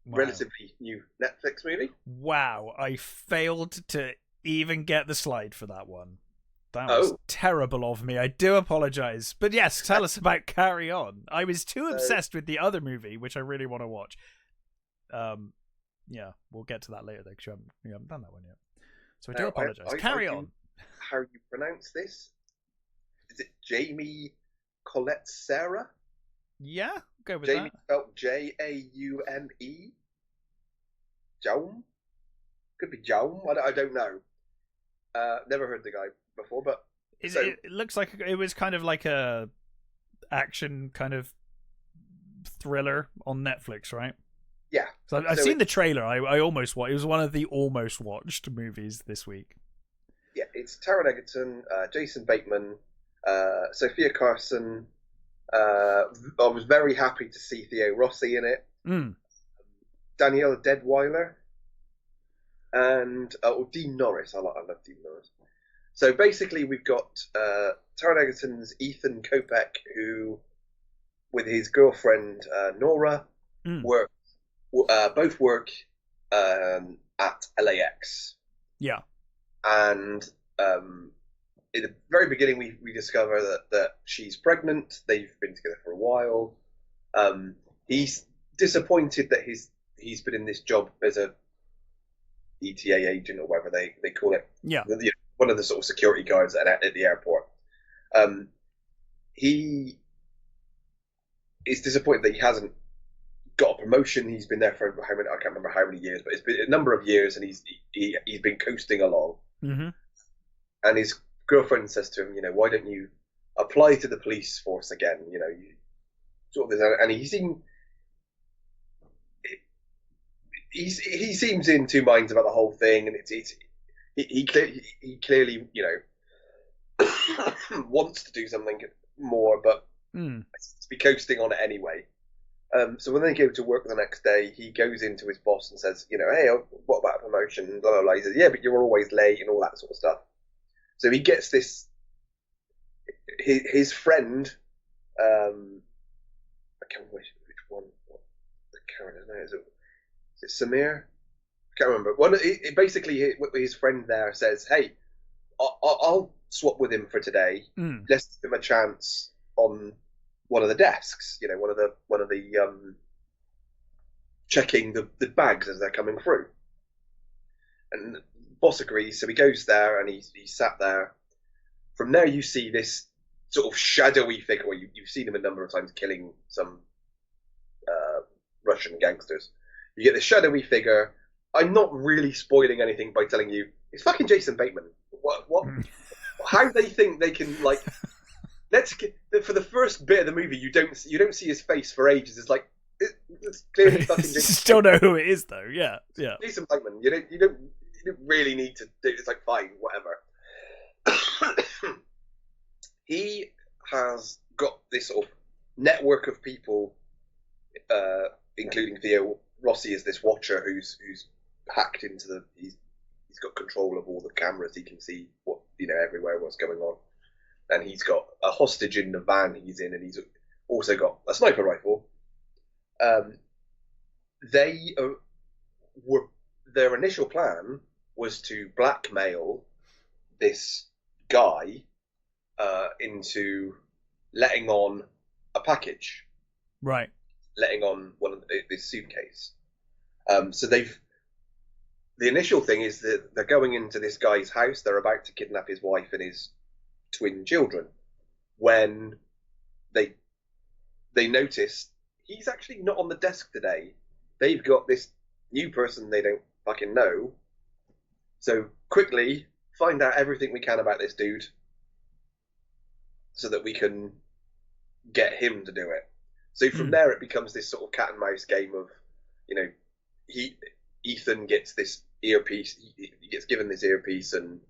relatively new Netflix movie. Wow, I failed to even get the slide for that one. That was terrible of me. I do apologize. But yes, tell us about Carry On. I was too obsessed with the other movie, which I really want to watch. Yeah, we'll get to that later, though, because you haven't done that one yet. So I do apologize. Carry On. How you pronounce this? Is it Jamie Colette Sarah? Yeah, go with Jamie that. spelled Jaune. Jaume? Could be Jaume. I don't know. Never heard the guy before, but it looks like it was kind of like a action kind of thriller on Netflix, right? Yeah. So I've seen the trailer. I almost watched. It was one of the almost watched movies this week. Yeah, it's Taron Egerton, Jason Bateman, Sophia Carson. I was very happy to see Theo Rossi in it. Daniela Deadweiler. And Dean Norris. I love Dean Norris. So basically, we've got Taron Egerton's Ethan Kopech, who, with his girlfriend Nora, both work at LAX. Yeah. And in the very beginning, we discover that she's pregnant. They've been together for a while. He's disappointed that he's been in this job as a ETA agent or whatever they call it. Yeah. One of the sort of security guards at the airport. He is disappointed that he hasn't got a promotion. He's been there for I can't remember how many years, but it's been a number of years, and he's been coasting along. Mm-hmm. And his girlfriend says to him, why don't you apply to the police force again? You sort of this, and he seems in two minds about the whole thing, and he clearly wants to do something more, but it's be coasting on it anyway. So when they go to work the next day, he goes into his boss and says, hey, what about a promotion? Blah, blah, blah. He says, yeah, but you're always late and all that sort of stuff. So he gets this, his friend, I can't remember which one, what the character's name is. Is it Samir? I can't remember. Basically, his friend there says, hey, I'll swap with him for today. Let's give him a chance on one of the desks, one of the checking the bags as they're coming through. And the boss agrees, so he goes there and he sat there. From there, you see this sort of shadowy figure. Well, you've seen him a number of times killing some Russian gangsters. You get this shadowy figure. I'm not really spoiling anything by telling you it's fucking Jason Bateman. What? How they think they can for the first bit of the movie, you don't see his face for ages. It's like it's clearly fucking Jason. Still know who it is though. Yeah. Jason Bateman. You don't really need to do. It's like fine, whatever. He has got this sort of network of people, including Theo Rossi as this watcher who's hacked into he's got control of all the cameras. He can see what everywhere what's going on. And he's got a hostage in the van he's in, and he's also got a sniper rifle. Their initial plan was to blackmail this guy into letting on a package, right? Letting on this suitcase. So the initial thing is that they're going into this guy's house. They're about to kidnap his wife and his twin children when they notice he's actually not on the desk today. They've got this new person they don't fucking know. So quickly find out everything we can about this dude so that we can get him to do it. So from there it becomes this sort of cat and mouse game of, you know, Ethan gets this earpiece, he gets given this earpiece, and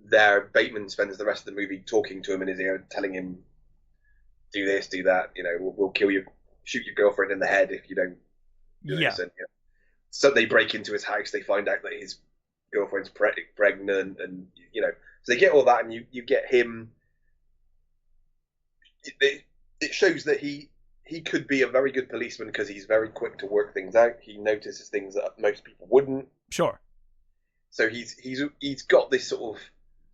there Bateman spends the rest of the movie talking to him in his ear, telling him, do this, do that, you know, we'll kill you, shoot your girlfriend in the head if you don't do this. And, you know, so they break into his house, they find out that his girlfriend's pregnant, and, you know, so they get all that, and you get him. It shows that he could be a very good policeman because he's very quick to work things out. He notices things that most people wouldn't. Sure. So he's got this sort of,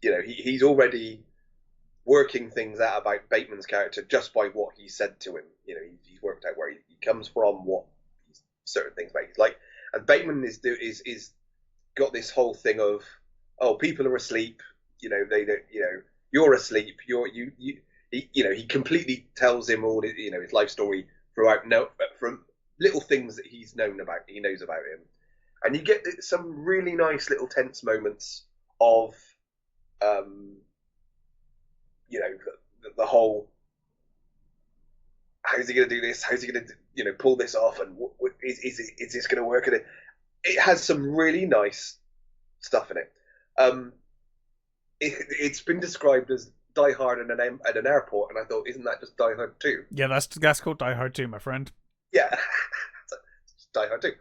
you know, he's already working things out about Bateman's character just by what he said to him. You know, he's worked out where he comes from, what certain things about. He's like, and Bateman is got this whole thing of, oh, people are asleep. You know, they don't. You know, you're asleep. He completely tells him all his life story from little things that he knows about him, and you get some really nice little tense moments of, the whole, how's he going to do this? How's he going to pull this off? And is this going to work? And it has some really nice stuff in it. It's been described as Die Hard at an airport, and I thought, isn't that just Die Hard 2? Yeah, that's called Die Hard 2, my friend. Yeah, Die Hard 2.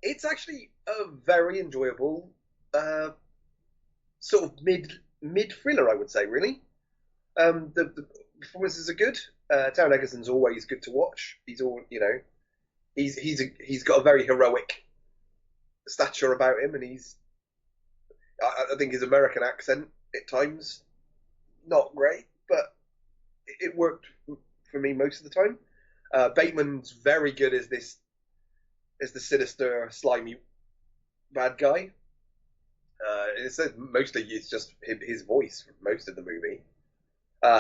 It's actually a very enjoyable sort of mid thriller, I would say. Really, the performances are good. Taron Egerton's always good to watch. He's got a very heroic stature about him, and I think his American accent at times not great, but it worked for me most of the time. Bateman's very good as the sinister, slimy bad guy. Mostly it's just his voice for most of the movie.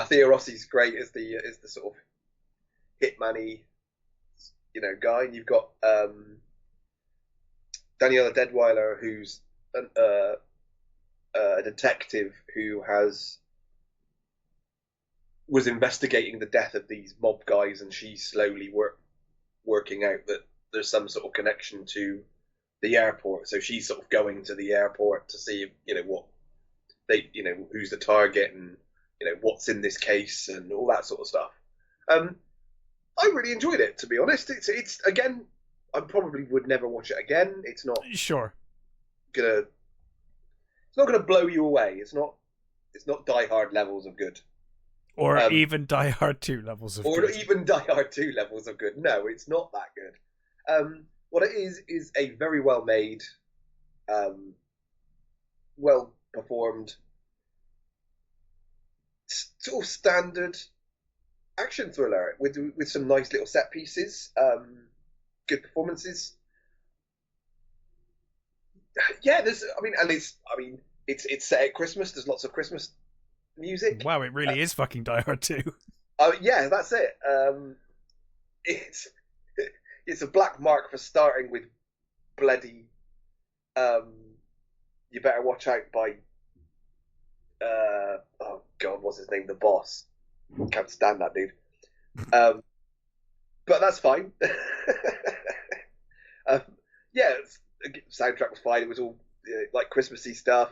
Theo Rossi's great as the sort of hitman-y, guy. And you've got Daniela Deadwyler, who's a detective who was investigating the death of these mob guys, and she's slowly working out that there's some sort of connection to the airport. So she's sort of going to the airport to see, what who's the target, and what's in this case, and all that sort of stuff. I really enjoyed it, to be honest. It's again, I probably would never watch it again. It's not gonna blow you away. It's not Die Hard levels of good. Or even Die Hard 2 levels of good. Or even Die Hard 2 levels of good. No, it's not that good. What it is a very well made, well performed, sort of standard action thriller with some nice little set pieces, good performances. Yeah, it's set at Christmas. There's lots of Christmas music. Wow, it really is fucking Die Hard 2. Yeah, that's it. It's a black mark for starting with bloody. You better watch out by. Oh God, what's his name? The boss. Can't stand that dude. But that's fine. Yeah, soundtrack was fine. It was all like Christmassy stuff.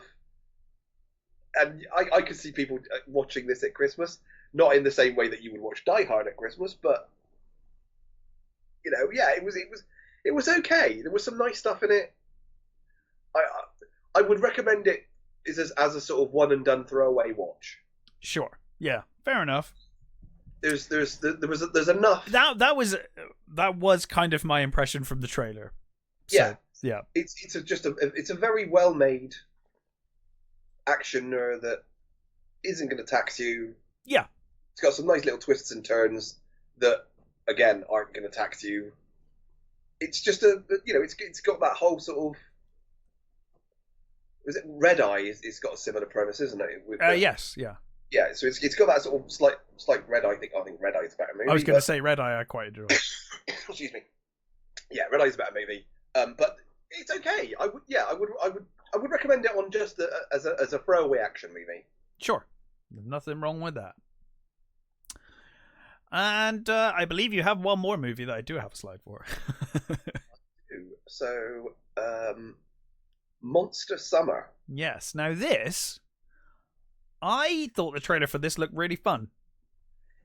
And I could see people watching this at Christmas, not in the same way that you would watch Die Hard at Christmas, but yeah, it was okay. There was some nice stuff in it. I would recommend it as a sort of one and done throwaway watch. Sure. Yeah. Fair enough. There's enough. That was kind of my impression from the trailer. So, yeah. Yeah. It's a very well made actioner that isn't going to tax you. Yeah. It's got some nice little twists and turns that again aren't going to tax you. It's just it's got that whole sort of was it Red Eye? It's got a similar premise, isn't it? With yes, yeah. Yeah, so it's got that sort of slight Red Eye. I think Red Eye is a better movie. I was going to say Red Eye. I quite enjoy. Excuse me. Yeah, Red Eye is a better movie. But it's okay. I would recommend it on just as a throwaway action movie. Sure, there's nothing wrong with that. And I believe you have one more movie that I do have a slide for. So, Monster Summer. Yes. Now this, I thought the trailer for this looked really fun.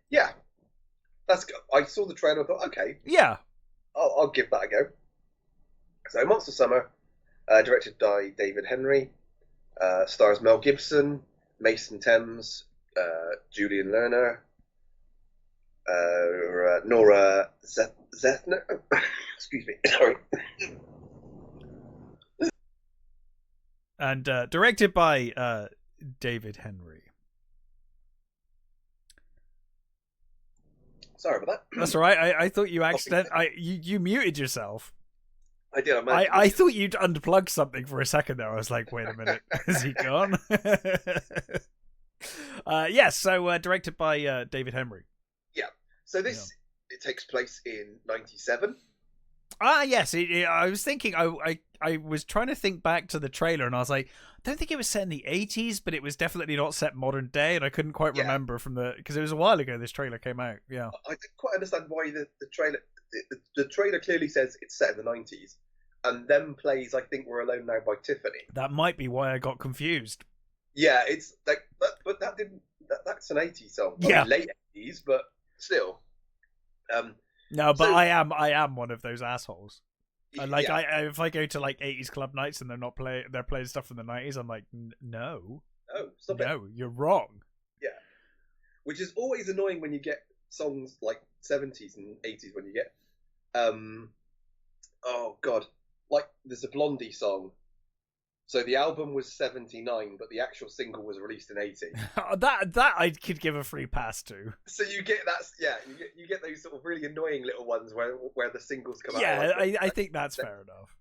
Yeah, that's good. I saw the trailer and thought, okay, yeah, I'll give that a go. So, Monster Summer, directed by David Henry, stars Mel Gibson, Mason Thames, Julian Lerner, Nora Zethner. Excuse me, sorry. And directed by David Henry. Sorry about that. That's all right. I thought you you muted yourself. I did. I thought you'd unplugged something for a second there. I was like, wait a minute, is he gone? Yes. So directed by David Henry. Yeah. So this it takes place in '97. Yes. I was thinking. I was trying to think back to the trailer, and I was like, I don't think it was set in the '80s, but it was definitely not set modern day, and I couldn't quite remember because it was a while ago this trailer came out. Yeah. I didn't quite understand why the trailer. The trailer clearly says it's set in the '90s, and then plays "I Think We're Alone Now" by Tiffany. That might be why I got confused. Yeah, it's like, but that didn't. That's an '80s song. Yeah, late '80s, but still. No, but I am one of those assholes. Like if I go to like '80s club nights and they're playing stuff from the '90s, I'm like, no, stop it. No, you're wrong. Yeah, which is always annoying when you get songs like '70s and '80s when you get, oh god, like there's a Blondie song. So the album was '79, but the actual single was released in '80. that I could give a free pass to. So you get you get those sort of really annoying little ones where the singles come out. Yeah, I think that's fair enough.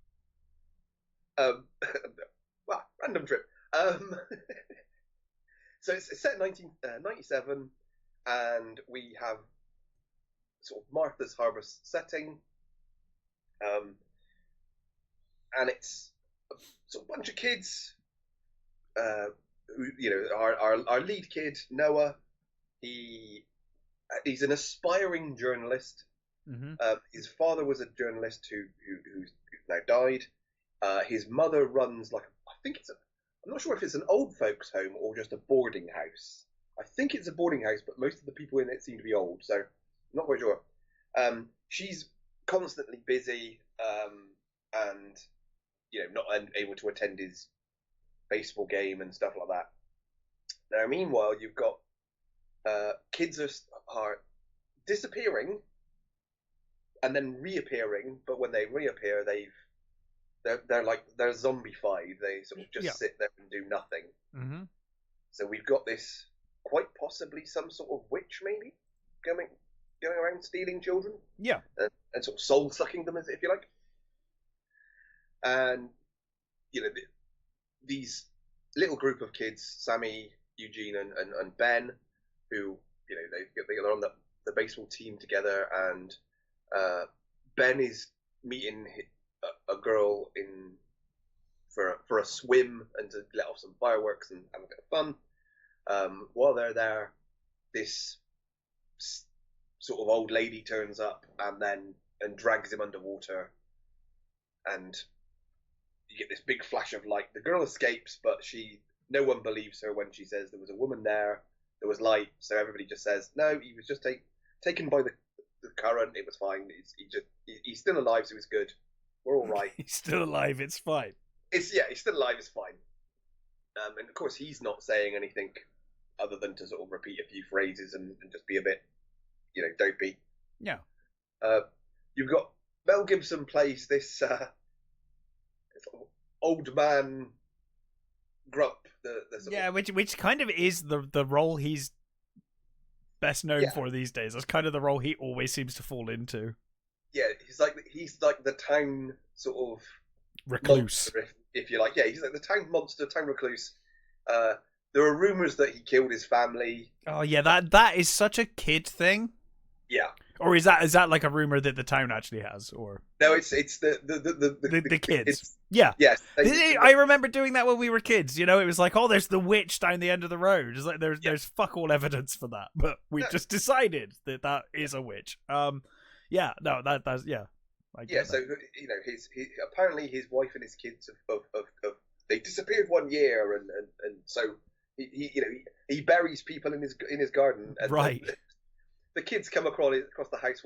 Well, random trip. So it's set in 1997, and we have sort of Martha's Harvest setting, and it's sort of bunch of kids. Who our lead kid Noah, he's an aspiring journalist. Mm-hmm. His father was a journalist who's now died. His mother runs I'm not sure if it's an old folks home or just a boarding house. I think it's a boarding house, but most of the people in it seem to be old, so I'm not quite sure. She's constantly busy, and not able to attend his baseball game and stuff like that. Now, meanwhile, you've got kids are disappearing and then reappearing, but when they reappear, they're zombified. They sort of just sit there and do nothing. Mm-hmm. So we've got this quite possibly some sort of witch maybe going around stealing children. Yeah, and sort of soul sucking them, if you like. And these little group of kids, Sammy, Eugene, and Ben, who they're on the baseball team together, and Ben is meeting a girl for a swim and to let off some fireworks and have a bit of fun. While they're there, this sort of old lady turns up and drags him underwater, and you get this big flash of light. The girl escapes, but no one believes her when she says there was a woman there. There was light, so everybody just says no. He was just taken by the current. It was fine. He's still alive, so it's good. We're all right. He's still alive. It's fine. He's still alive. It's fine. And of course, he's not saying anything other than to sort of repeat a few phrases and just be a bit, dopey. Yeah. You've got Mel Gibson plays this old man grump. Which kind of is the role he's best known for these days. That's kind of the role he always seems to fall into. Yeah, he's like the town sort of recluse. if you like. Yeah, he's like the town monster, town recluse. There are rumors that he killed his family. Oh yeah, that is such a kid thing. Yeah. Or is that like a rumor that the town actually has? Or no, it's the kids. Yeah. Yes. I remember doing that when we were kids. You know, it was like, oh, there's the witch down the end of the road. It's like there's fuck all evidence for that, but we just decided that is a witch. Yeah. No, that's yeah. Yeah. So you know, his apparently his wife and his kids have they disappeared one year, and so he buries people in his garden. And, right. The kids come across the house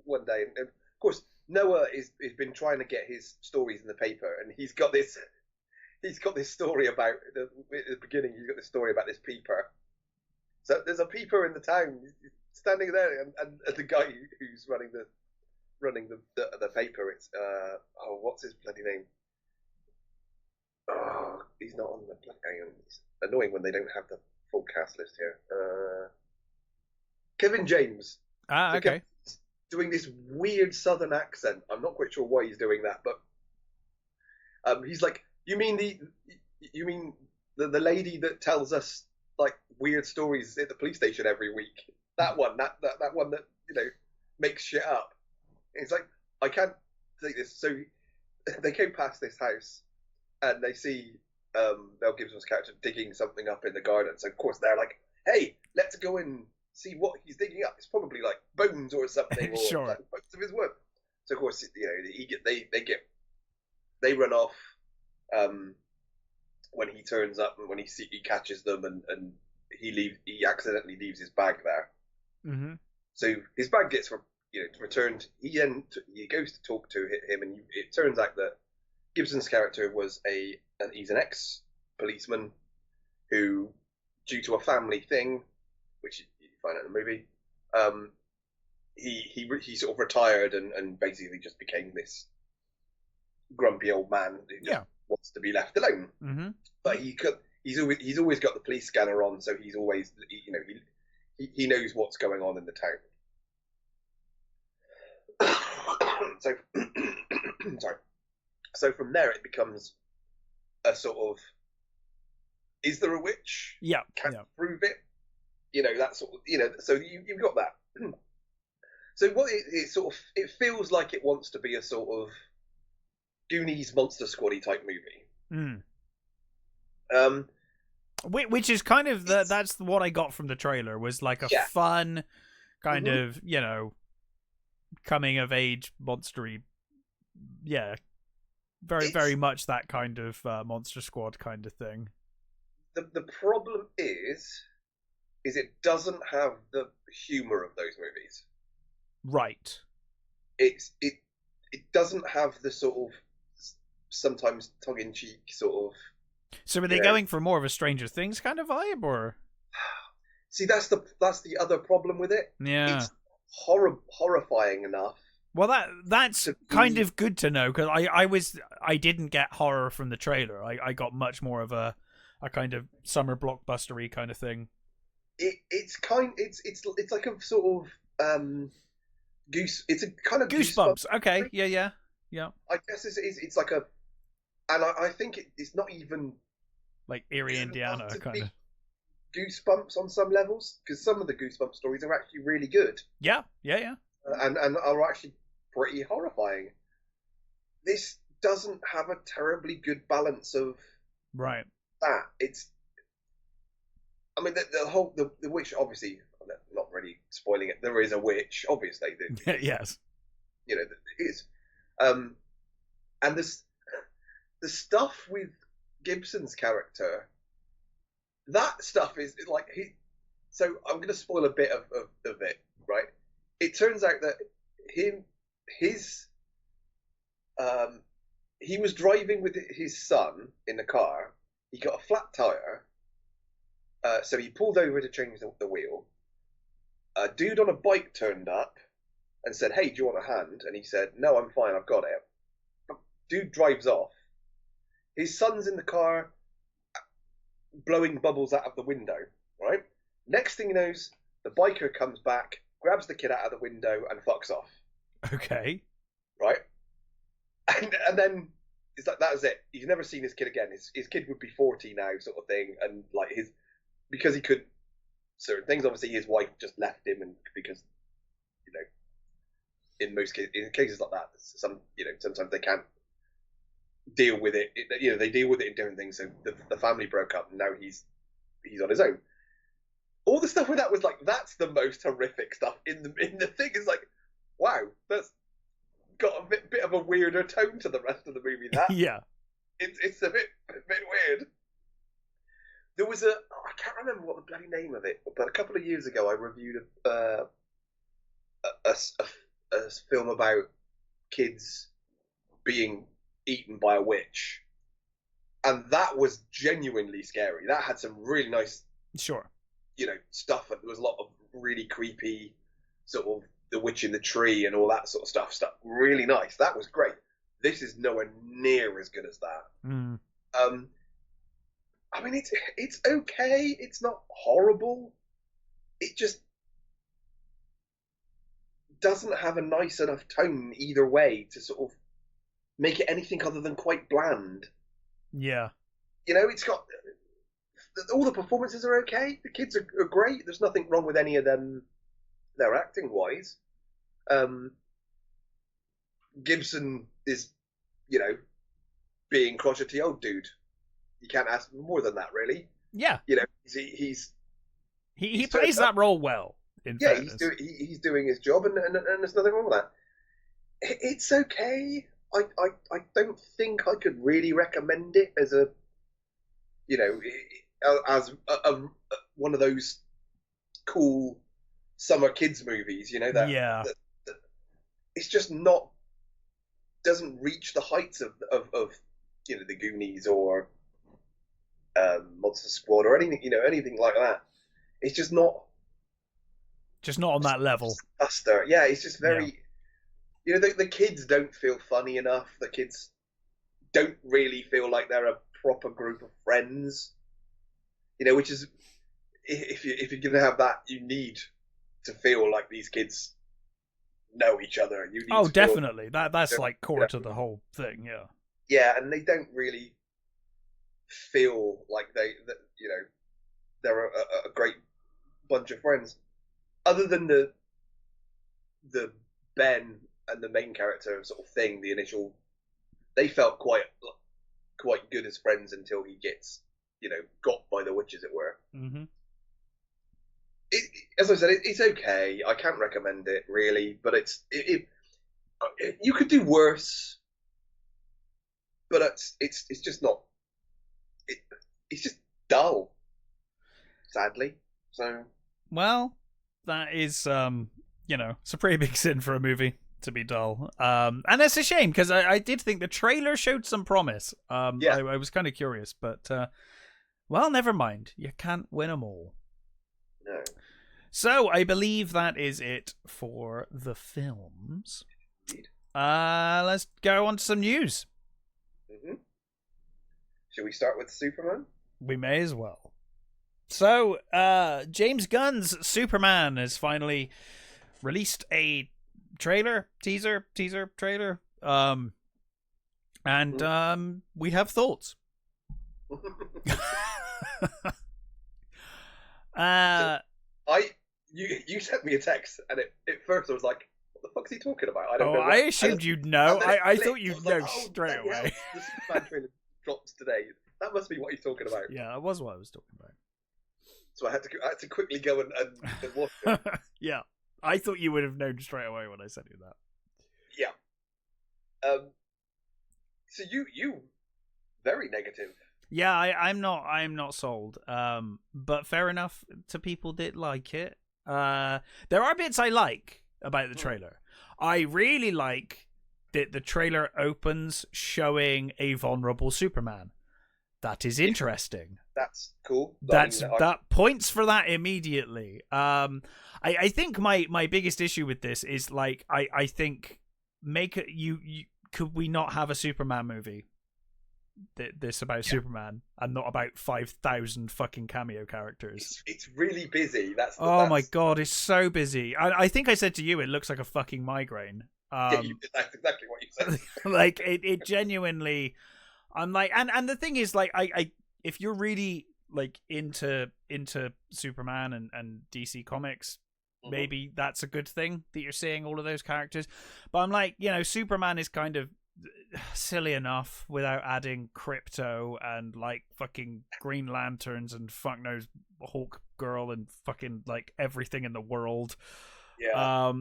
one day, and of course Noah has been trying to get his stories in the paper, and he's got this story about at the beginning. He's got this story about this peeper. So there's a peeper in the town, he's standing there, and the guy who's running the paper, it's what's his bloody name? Oh, he's not on the hang on. It's annoying when they don't have the full cast list here. Kevin James. Ah, okay. Doing this weird southern accent. I'm not quite sure why he's doing that, but he's like, you mean the lady that tells us like weird stories at the police station every week? That one, that one that makes shit up. And he's like, I can't take this. So they go past this house and they see Mel Gibson's character digging something up in the garden. So of course they're like, hey, let's go and see what he's digging up. It's probably like bones or something, or sure. like bones of his work. So of course, they run off when he turns up, and when he catches them, and he accidentally leaves his bag there. Mm-hmm. So his bag gets returned. He goes to talk to him, and it turns out that Gibson's character was he's an ex-policeman who, due to a family thing, which you find out in the movie, he sort of retired and basically just became this grumpy old man who just wants to be left alone. Mm-hmm. But he's always got the police scanner on, so he's always he knows what's going on in the town. So sorry. So from there it becomes a sort of, is there a witch? Yeah. Can't prove it. That sort of, so you've got that. So what it feels like it wants to be a sort of Goonies Monster Squad-y type movie. Which is kind of that's what I got from the trailer, was like a fun kind of, coming of age monstery. Yeah. Very much that kind of Monster Squad kind of thing. The problem is it doesn't have the humor of those movies. Right. It doesn't have the sort of sometimes tongue-in-cheek sort of. So are they going for more of a Stranger Things kind of vibe, or? See, that's the other problem with it. Yeah. It's horrifying enough. Well, that's kind of good to know, because I didn't get horror from the trailer. I got much more of a kind of summer blockbustery kind of thing. It's like a sort of it's a kind of Goosebumps. Okay, yeah. I guess it's like a, and I think it's not even like Erie, Indiana kind of Goosebumps on some levels, because some of the Goosebumps stories are actually really good. Yeah. And are actually pretty horrifying. This doesn't have a terribly good balance of right. That it's. I mean, the whole the witch, obviously, I'm not really spoiling it. There is a witch, obviously. Yes. It is. And the stuff with Gibson's character, that stuff is like So I'm going to spoil a bit of it, right? It turns out that he was driving with his son in the car. He got a flat tire, so he pulled over to change the wheel. A dude on a bike turned up and said, "Hey, do you want a hand?" And he said, "No, I'm fine, I've got it." Dude drives off. His son's in the car, blowing bubbles out of the window, right? Next thing he knows, the biker comes back, grabs the kid out of the window, and fucks off. Okay. Right? And then it's like that was it. He's never seen his kid again. His kid would be 40 now, sort of thing, and like because he could certain things. Obviously, his wife just left him, and because in most cases, in cases like that, sometimes they can't deal with it. They deal with it in different things. So the family broke up, and now he's on his own. All the stuff with that was like, that's the most horrific stuff in the thing. Is like, wow, that's got a bit of a weirder tone to the rest of the movie. That yeah, it's a bit weird. There was I can't remember what the bloody name of it, but a couple of years ago I reviewed a film about kids being eaten by a witch, and that was genuinely scary. That had some really nice, sure, stuff. There was a lot of really creepy, sort of the witch in the tree and all that sort of stuff. Really nice. That was great. This is nowhere near as good as that. I mean, it's okay. It's not horrible. It just doesn't have a nice enough tone either way to sort of make it anything other than quite bland. Yeah. It's got all the performances are okay. The kids are great. There's nothing wrong with any of them. They're acting wise. Gibson is, being crotchety old dude. You can't ask for more than that, really. Yeah. He plays that role well. He's doing his job, and there's nothing wrong with that. It's okay. I don't think I could really recommend it as one of those cool summer kids movies. That it's just not, doesn't reach the heights of the Goonies or Monster Squad or anything like that. It's just not on that level. Yeah, it's just very. The kids don't feel funny enough. The kids don't really feel like they're a proper group of friends. Which is, if you're going to have that, you need to feel like these kids know each other. You need definitely. That's like core to the whole thing. Yeah. Yeah, and they don't really feel like they're a great bunch of friends, other than the Ben and the main character sort of thing. The initial, they felt quite good as friends until he gets got by the witch, as it were. Mm-hmm. As I said, it's okay. I can't recommend it really, but you could do worse. But it's just not. It's just dull, sadly. So. Well, that is it's a pretty big sin for a movie to be dull. And it's a shame, because I did think the trailer showed some promise. I was kind of curious, but well, never mind. You can't win them all. No. So I believe that is it for the films. Indeed. Let's go on to some news. Mm-hmm. Should we start with Superman? We may as well. So, James Gunn's Superman has finally released a teaser trailer. And we have thoughts. You sent me a text, and at first I was like, "What the fuck's he talking about?" I don't know. I assumed you'd know. I thought you'd know straight away. The Superman trailer drops today. That must be what he's talking about. Yeah, that was what I was talking about. So I had to quickly go and watch it. Yeah, I thought you would have known straight away when I sent you that. Yeah. So you very negative. Yeah, I'm not sold. But fair enough to people that like it. There are bits I like about the trailer. I really like that the trailer opens showing a vulnerable Superman. That is interesting. That's cool. That points for that immediately. I think my biggest issue with this is like I think could we not have a Superman movie this about Superman and not about 5,000 fucking cameo characters? It's really busy. My god, it's so busy. I think I said to you it looks like a fucking migraine. Yeah, that's exactly what you said. Like it genuinely, I'm like, and the thing is, like, I if you're really like into Superman and DC Comics, maybe that's a good thing that you're seeing all of those characters. But I'm like, Superman is kind of silly enough without adding Crypto and like fucking Green Lanterns and fuck knows Hulk Girl and fucking like everything in the world. Yeah. I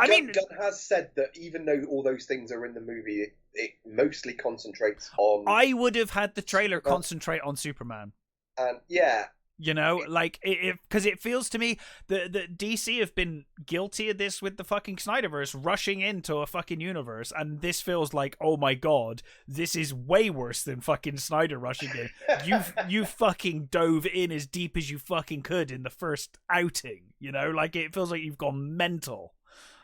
mean, Gunn has said that even though all those things are in the movie, it mostly concentrates on. I would have had the trailer concentrate on Superman. And yeah, like because it feels to me that DC have been guilty of this with the fucking Snyderverse rushing into a fucking universe, and this feels like, oh my god, this is way worse than fucking Snyder rushing in. You fucking dove in as deep as you fucking could in the first outing, like it feels like you've gone mental.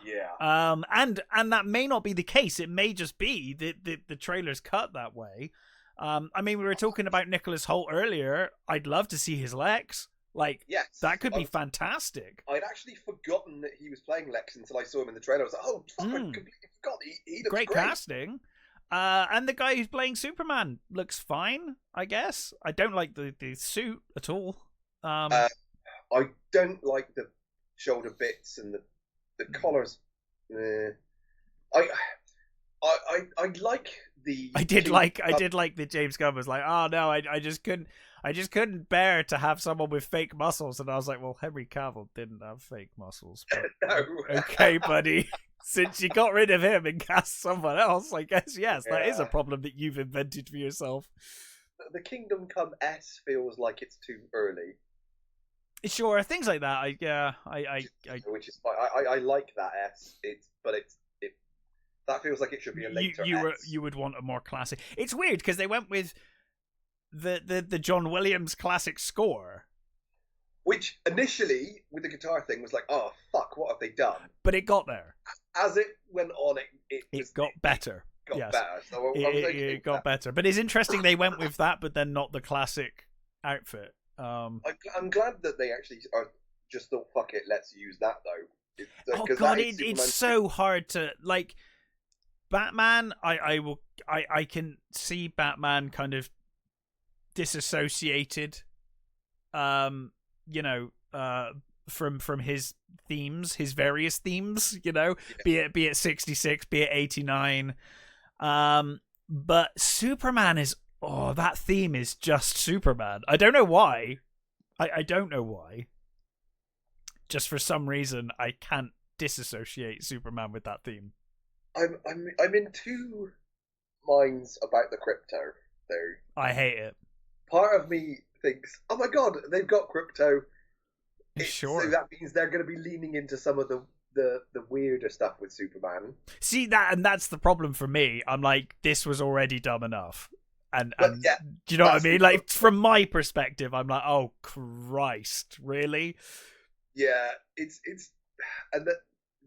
Yeah. And that may not be the case. It may just be that the trailer's cut that way. I mean, we were talking about Nicholas Hoult earlier. I'd love to see his Lex. Like, yes, that could be fantastic. I'd actually forgotten that he was playing Lex until I saw him in the trailer. I was like, oh, fuck, I completely forgot. He looks great. Casting. And the guy who's playing Superman looks fine, I guess. I don't like the suit at all. I don't like the shoulder bits and the collars. I like the. I did like that James Gunn was like, oh no, I just couldn't bear to have someone with fake muscles, and I was like, well, Henry Cavill didn't have fake muscles. But, no. Okay, buddy. Since you got rid of him and cast someone else, I guess yes, that is a problem that you've invented for yourself. The Kingdom Come S feels like it's too early. Sure, things like that. Which is fine. I like that S. That feels like it should be a later S. You would want a more classic. It's weird because they went with the John Williams classic score, which initially with the guitar thing was like, oh fuck, what have they done? But it got there. As it went on, it got better. Got better. So it got better. But it's interesting they went with that, but then not the classic outfit. I'm glad that they actually are just thought, fuck it, let's use that though. Oh god, it's so hard to like. Batman, I can see Batman kind of disassociated, from his themes, his various themes, be it 66, be it 89, but Superman is. Oh, that theme is just Superman. I don't know why. I don't know why. Just for some reason, I can't disassociate Superman with that theme. I'm in two minds about the Crypto, though. I hate it. Part of me thinks, oh my god, they've got Crypto. Sure. So that means they're going to be leaning into some of the weirder stuff with Superman. See, that's the problem for me. I'm like, this was already dumb enough. And yeah, do you know what I mean? Like, from my perspective, I'm like, oh Christ, really? Yeah, it's and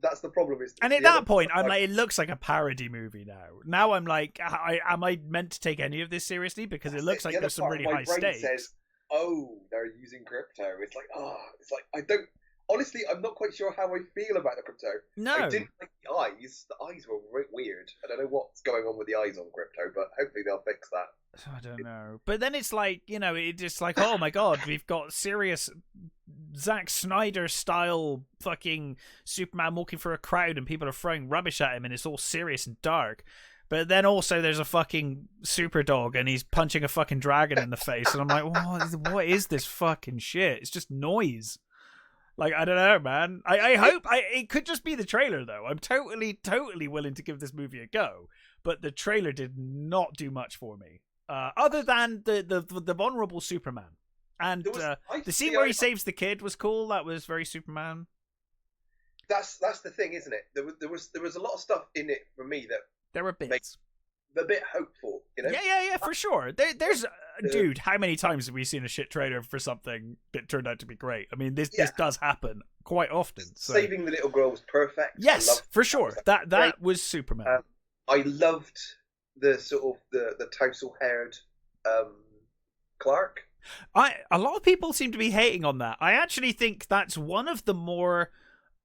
that's the problem. And at that point, I'm like, it looks like a parody movie now. Now I'm like, am I meant to take any of this seriously? Because it looks like there's some really high stakes. Says, oh, they're using Crypto. It's like I don't. Honestly, I'm not quite sure how I feel about the Crypto. No. I didn't like the eyes. The eyes were weird. I don't know what's going on with the eyes on Crypto, but hopefully they'll fix that. I don't know. But then it's like, it's just like, oh my god, we've got serious Zack Snyder style fucking Superman walking through a crowd and people are throwing rubbish at him and it's all serious and dark. But then also there's a fucking super dog and he's punching a fucking dragon in the face. And I'm like, what is this fucking shit? It's just noise. Like, I don't know, man. I hope it could just be the trailer, though. I'm totally willing to give this movie a go. But the trailer did not do much for me. Other than the vulnerable Superman. And the scene where he saves the kid was cool. That was very Superman. That's the thing, isn't it? There was a lot of stuff in it for me that there were bits. A bit hopeful, Yeah, for sure. There's dude, how many times have we seen a shit trailer for something that turned out to be great? I mean, this does happen quite often. So. Saving the little girl was perfect. Yes, for sure. That was Superman. I loved the sort of the tousle-haired Clark. A lot of people seem to be hating on that. I actually think that's one of the more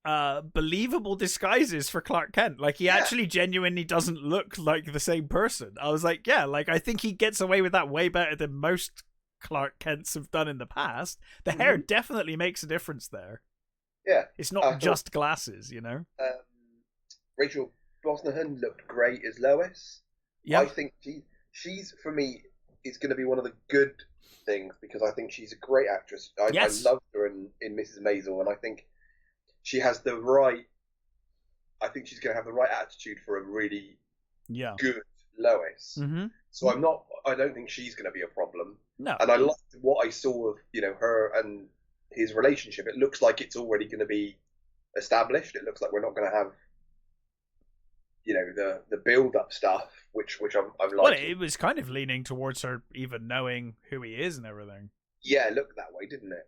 believable disguises for Clark Kent. Like, he actually genuinely doesn't look like the same person. I was like, yeah, like, I think he gets away with that way better than most Clark Kents have done in the past. The hair definitely makes a difference there. Yeah. It's not just glasses, you know? Rachel Brosnahan looked great as Lois. Yeah. I think she's, for me, is going to be one of the good things, because I think she's a great actress. I loved her in Mrs. Maisel, and I think she has the right. I think she's going to have the right attitude for a really good Lois. Mm-hmm. So I don't think she's going to be a problem. No. And I liked what I saw of her and his relationship. It looks like it's already going to be established. It looks like we're not going to have the build up stuff, which I'm liking. Well, it was kind of leaning towards her even knowing who he is and everything. Yeah, it looked that way, didn't it?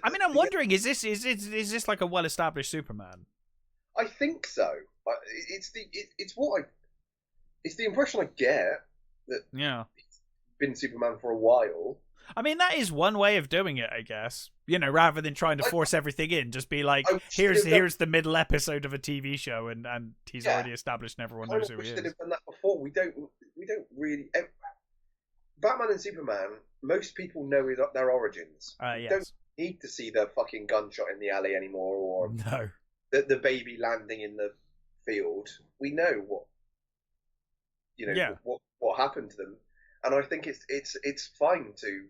I'm wondering, is this like a well-established Superman? I think so. It's the impression I get that he's been Superman for a while. I mean, that is one way of doing it, I guess. Rather than trying to force everything in, just be like, here's the middle episode of a TV show, and he's already established and everyone knows who he is. They've done that before. We don't really. Batman and Superman, most people know their origins. Yes. Don't need to see the fucking gunshot in the alley anymore, or the baby landing in the field. We know what happened to them, and I think it's fine to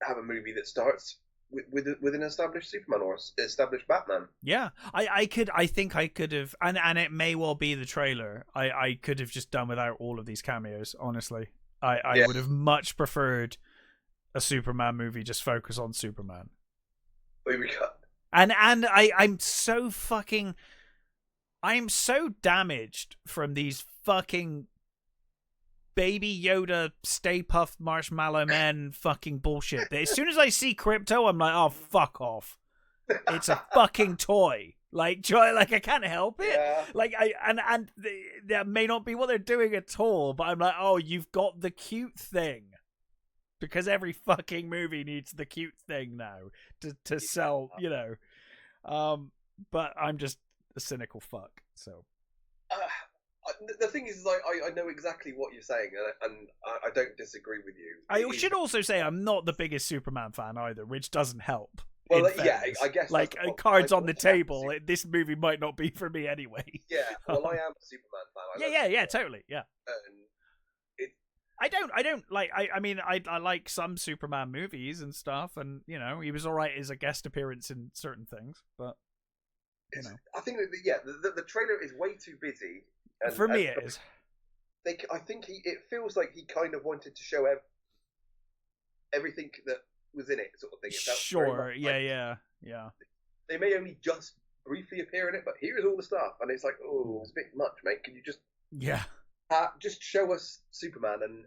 have a movie that starts with an established Superman or established Batman. Yeah, I think I could have, and it may well be the trailer. I could have just done without all of these cameos. Honestly, I would have much preferred a Superman movie just focus on Superman. What we got? And I'm so damaged from these fucking Baby Yoda, Stay Puft Marshmallow Men fucking bullshit. As soon as I see Crypto, I'm like, oh, fuck off. It's a fucking toy. Like I can't help it. Yeah. Like, that may not be what they're doing at all, but I'm like, oh, you've got the cute thing. Because every fucking movie needs the cute thing now to sell, But I'm just a cynical fuck, so. The thing is, I know exactly what you're saying, and I don't disagree with you. I should also say I'm not the biggest Superman fan either, which doesn't help. Well, I guess like cards on the table. This movie might not be for me anyway. Yeah, well, I am a Superman fan. Yeah, totally, yeah. I don't like. I mean, I like some Superman movies and stuff, and he was all right as a guest appearance in certain things, but I think that the trailer is way too busy. For me, it is. I think it feels like he kind of wanted to show everything that was in it, sort of thing. Sure, yeah. They may only just briefly appear in it, but here's all the stuff, and it's like, oh, it's a bit much, mate. Can you just just show us Superman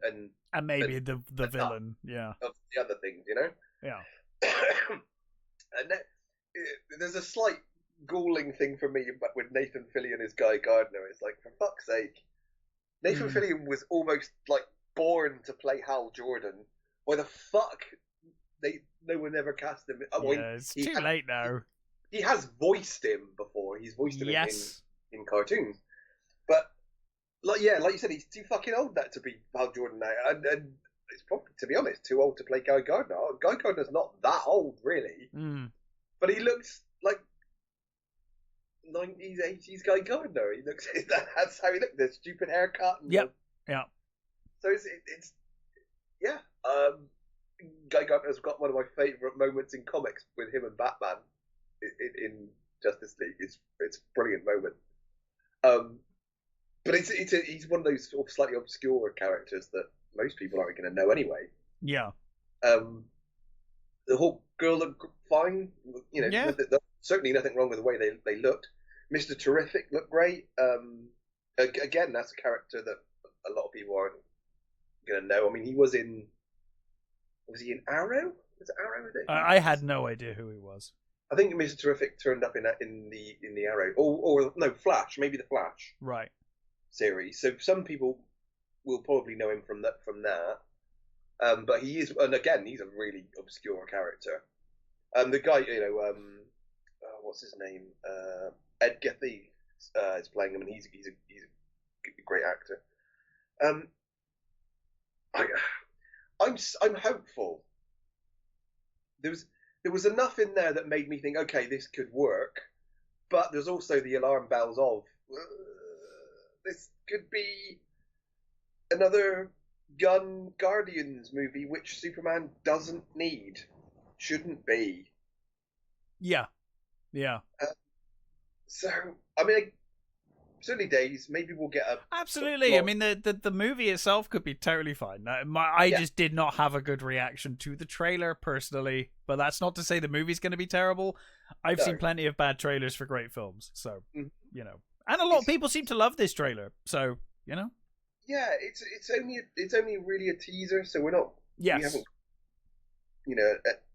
and maybe the villain, of the other things, Yeah. And there's a slight galling thing for me with Nathan Fillion as Guy Gardner. It's like, for fuck's sake, Nathan Fillion was almost like born to play Hal Jordan. Why the fuck no one ever cast him? It's too late now. He has voiced him before. He's voiced him in cartoons, but like you said, he's too fucking old to be Hal Jordan now, and it's probably, to be honest, too old to play Guy Gardner. Guy Gardner's not that old, really, but he looks like 90s, 80s Guy Gardner. He looks. That's how he looked. The stupid haircut. Yeah. So it's Guy Gardner's got one of my favourite moments in comics with him and Batman in Justice League. It's a brilliant moment. But he's one of those sort of slightly obscure characters that most people aren't going to know anyway. Yeah. The whole girl looked fine. Certainly nothing wrong with the way they looked. Mr. Terrific looked great. Again, that's a character that a lot of people aren't going to know. I mean, was he in Arrow? Was it Arrow? I had no idea who he was. I think Mr. Terrific turned up in the Arrow, or no, Flash, maybe the Flash series. So some people will probably know him from that. But he is, and again, he's a really obscure character. The guy, what's his name? Ed Gethy is playing him, and he's a great actor. I'm hopeful. There was enough in there that made me think, okay, this could work, but there's also the alarm bells of this could be another Gunn Guardians movie, which Superman doesn't need, shouldn't be. Yeah. So, I mean, certainly days. Maybe we'll get a absolutely. I mean, the movie itself could be totally fine. I just did not have a good reaction to the trailer personally, but that's not to say the movie's going to be terrible. I've seen plenty of bad trailers for great films, so you know, and a lot of people seem to love this trailer. So you know, yeah, it's only really a teaser, so we haven't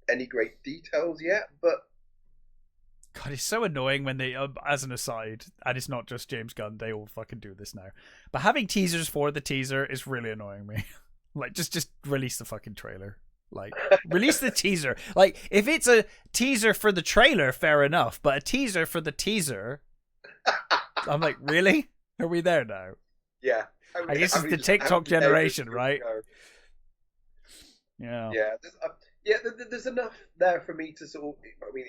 any great details yet, but. God, it's so annoying when they, as an aside, and it's not just James Gunn, they all fucking do this now. But having teasers for the teaser is really annoying me. Like, just release the fucking trailer. Like, release the teaser. Like, if it's a teaser for the trailer, fair enough. But a teaser for the teaser, I'm like, really? Are we there now? Yeah. I guess it's the TikTok generation, right? Yeah. Yeah. There's enough there for me to sort of. I mean,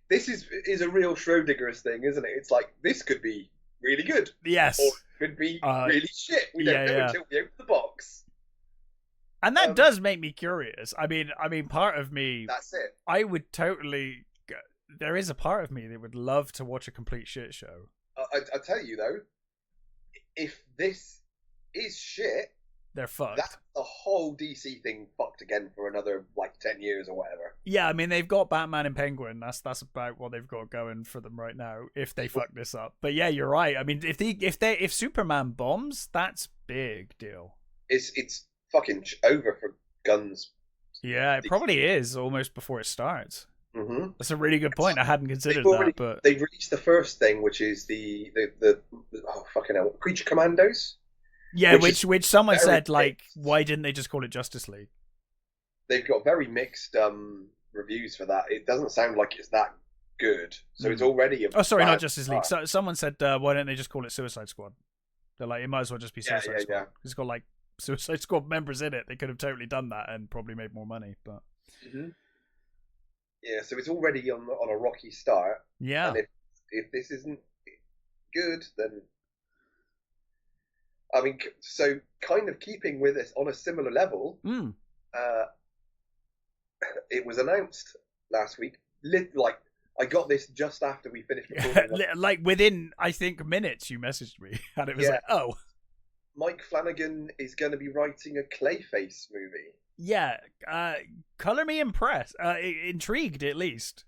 this is a real Schrodinger's thing, isn't it? It's like this could be really good. Yes. Or it could be really shit. We don't know until we open the box. And that does make me curious. I mean, part of me. That's it. I would totally. There is a part of me that would love to watch a complete shit show. I tell you though, if this is shit, they're fucked. That's the whole DC thing fucked again for another 10 years or whatever. Yeah, I mean they've got Batman and Penguin. That's about what they've got going for them right now. If they fuck this up, but yeah, you're right. I mean, if Superman bombs, that's big deal. It's fucking over for Gunn's. Yeah, it probably is almost before it starts. Mm-hmm. That's a really good point. I hadn't considered that, but they've released the first thing, which is the fucking hell, Creature Commandos. Yeah, which someone said why didn't they just call it Justice League? They've got very mixed reviews for that. It doesn't sound like it's that good, so it's already. Not Justice League. So, someone said why don't they just call it Suicide Squad? They're like, it might as well just be Suicide Squad. Yeah. It's got Suicide Squad members in it. They could have totally done that and probably made more money, but. Mm-hmm. Yeah, so it's already on a rocky start. Yeah. And if this isn't good, then I mean, so kind of keeping with this on a similar level, it was announced last week. I got this just after we finished recording. Within, I think, minutes, you messaged me, and it was Mike Flanagan is going to be writing a Clayface movie. Yeah, color me impressed, intrigued at least.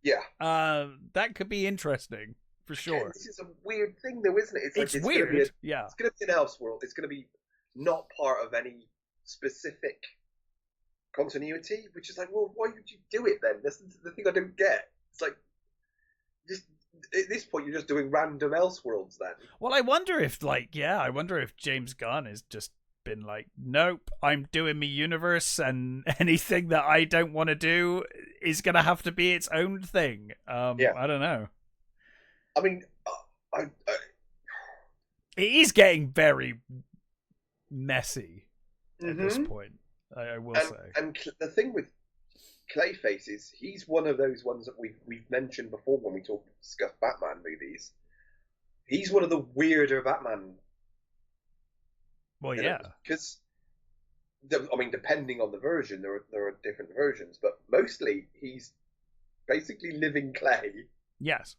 Yeah, that could be interesting for sure. Again, this is a weird thing, though, isn't it? It's weird. It's going to be an Elseworld. It's going to be not part of any specific continuity, which is like, well, why would you do it then? That's the thing I don't get. It's like, just at this point, you're just doing random Elseworlds then. Well, I wonder if James Gunn has just been like, nope, I'm doing me universe, and anything that I don't want to do is going to have to be its own thing. I don't know. I mean, it is getting very messy at this point. I will say. And the thing with Clayface is he's one of those ones that we've mentioned before when we discussed Batman movies. He's one of the weirder Batman. Well, yeah, because I mean, depending on the version, there are different versions, but mostly he's basically living clay. Yes.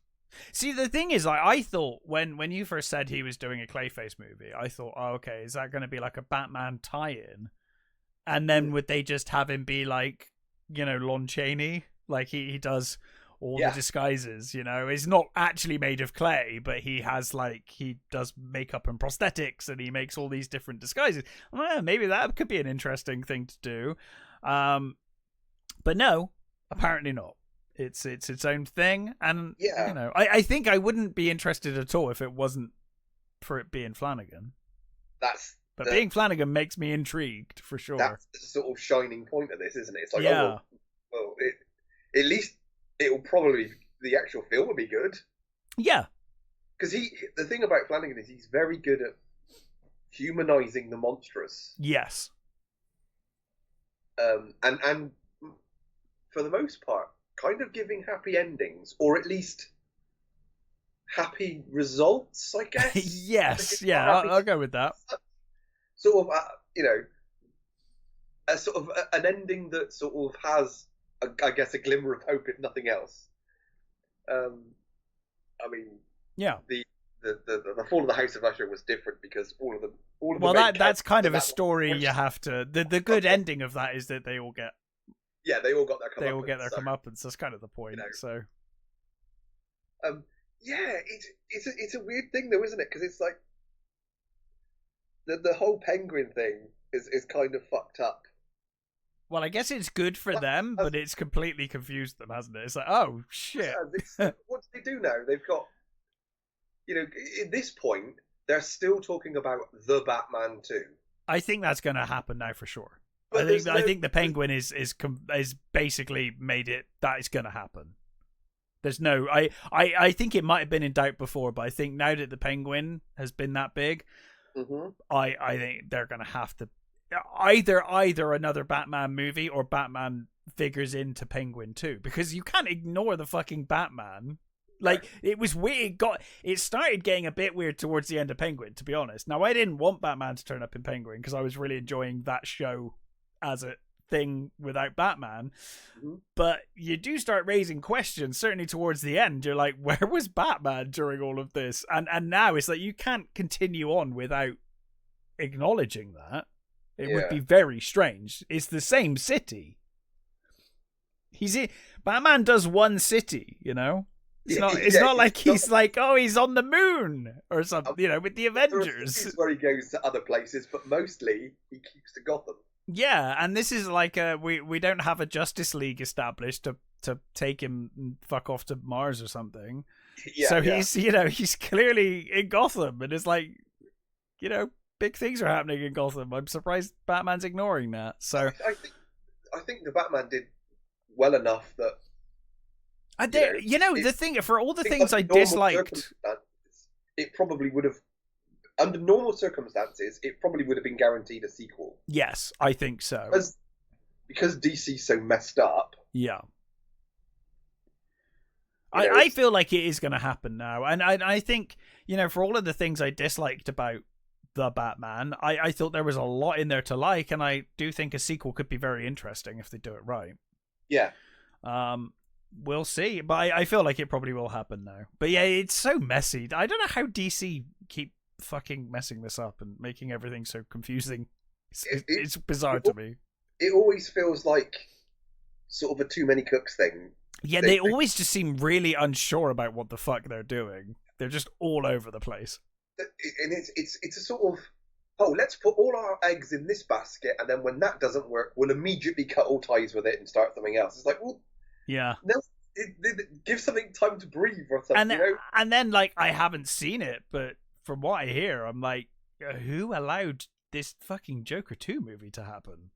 See, the thing is, I thought when you first said he was doing a Clayface movie, I thought, oh, okay, is that going to be like a Batman tie-in? And then would they just have him be like, Lon Chaney? Like he does all the disguises, He's not actually made of clay, but he does makeup and prosthetics, and he makes all these different disguises. Well, maybe that could be an interesting thing to do. But no, apparently not. It's its own thing, and I think I wouldn't be interested at all if it wasn't for it being Flanagan. But being Flanagan makes me intrigued for sure. That's the sort of shining point of this, isn't it? It's like, at least it'll probably the actual film will be good. Yeah, because the thing about Flanagan is he's very good at humanizing the monstrous. Yes. And for the most part, kind of giving happy endings, or at least happy results, I guess. Yes, yeah, I'll go with that. Sort of, a sort of an ending that sort of has, I guess, a glimmer of hope, if nothing else. I mean, yeah. The fall of the House of Usher was different because all of them. Well, that's kind of a story you have to. The good ending of that is that they all get. Yeah, they all got their comeuppance. They all get their comeuppance. That's kind of the point. So. Yeah, it's a weird thing though, isn't it? Because it's like the whole penguin thing is kind of fucked up. Well, I guess it's good for them, but it's completely confused them, hasn't it? It's like, oh shit. What do they do now? They've got, at this point, they're still talking about the Batman 2. I think that's going to happen now for sure. But I think the Penguin is basically made it that it's going to happen. There's no, I think it might have been in doubt before, but I think now that the Penguin has been that big, I think they're going to have to either another Batman movie or Batman figures into Penguin too, because you can't ignore the fucking Batman. Like, it was weird. It started getting a bit weird towards the end of Penguin, to be honest. Now, I didn't want Batman to turn up in Penguin because I was really enjoying that show as a thing without Batman. But you do start raising questions, certainly towards the end. You're like, where was Batman during all of this? And now it's like, you can't continue on without acknowledging that. It would be very strange. It's the same city. Batman does one city, It's not like he's like, oh, he's on the moon or something, with the Avengers. This is where he goes to other places, but mostly he keeps to Gotham. Yeah, and this is like we don't have a Justice League established to take him and fuck off to Mars or something. Yeah, so he's clearly in Gotham, and it's like, big things are happening in Gotham. I'm surprised Batman's ignoring that. So I think the Batman did well enough that. The thing, for all the things I disliked, it probably would have, under normal circumstances, it probably would have been guaranteed a sequel. Yes, I think so. Because DC's so messed up. Yeah. I feel like it is going to happen now. And I think, for all of the things I disliked about the Batman, I thought there was a lot in there to like, and I do think a sequel could be very interesting if they do it right. Yeah. We'll see, but I feel like it probably will happen now. But yeah, it's so messy. I don't know how DC keep fucking messing this up and making everything so confusing. It's bizarre to me. It always feels like sort of a too many cooks thing. Yeah, they always just seem really unsure about what the fuck they're doing. They're just all over the place. And it's a sort of, let's put all our eggs in this basket, and then when that doesn't work, we'll immediately cut all ties with it and start something else. It's like, well, yeah. No, give something time to breathe or something. And then, like, I haven't seen it, but from what I hear, I'm like, who allowed this fucking Joker 2 movie to happen?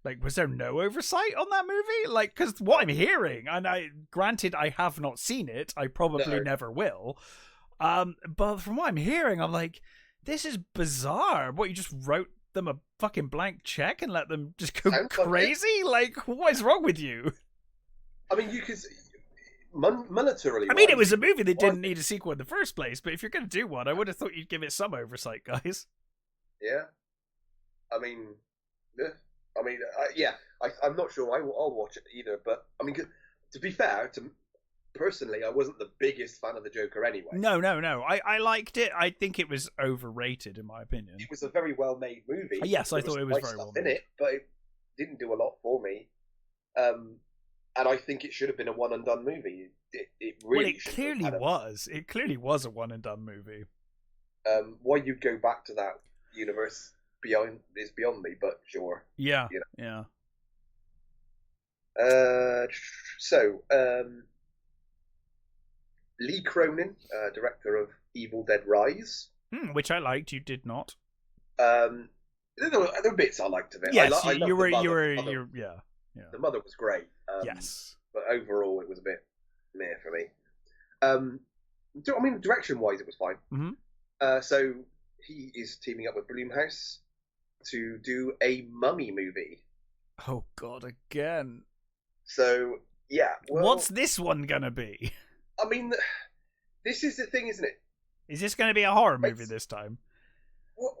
Like, was there no oversight on that movie? Like, because what I'm hearing, and granted, I have not seen it, I probably never will. But from what I'm hearing, I'm like, this is bizarre. What, you just wrote them a fucking blank check and let them just go crazy? Like, what is wrong with you? I mean, you could monetarily. I mean, it was a movie that didn't need a sequel in the first place. But if you're going to do one, I would have thought you'd give it some oversight, guys. Yeah, I mean, I'm not sure I'll watch it either. But I mean, to be fair, personally, I wasn't the biggest fan of the Joker anyway. No. I liked it. I think it was overrated, in my opinion. It was a very well made movie. Yes, I thought it was very well made. In it, but it didn't do a lot for me. And I think it should have been a one and done movie. It really clearly was. It clearly was a one and done movie. Why you'd go back to that universe is beyond me, but sure. Yeah. Yeah. Lee Cronin, director of Evil Dead Rise, which I liked. You did not. There were bits I liked of it. Yes, I you were. Yeah. The mother was great. Yes. but overall it was a bit meh for me. I mean, direction-wise, it was fine. Mm-hmm. So he is teaming up with Blumhouse to do a Mummy movie. Oh God, again. So yeah, well, what's this one gonna be? I mean, this is the thing, isn't it? Is this gonna be a horror movie this time? Well,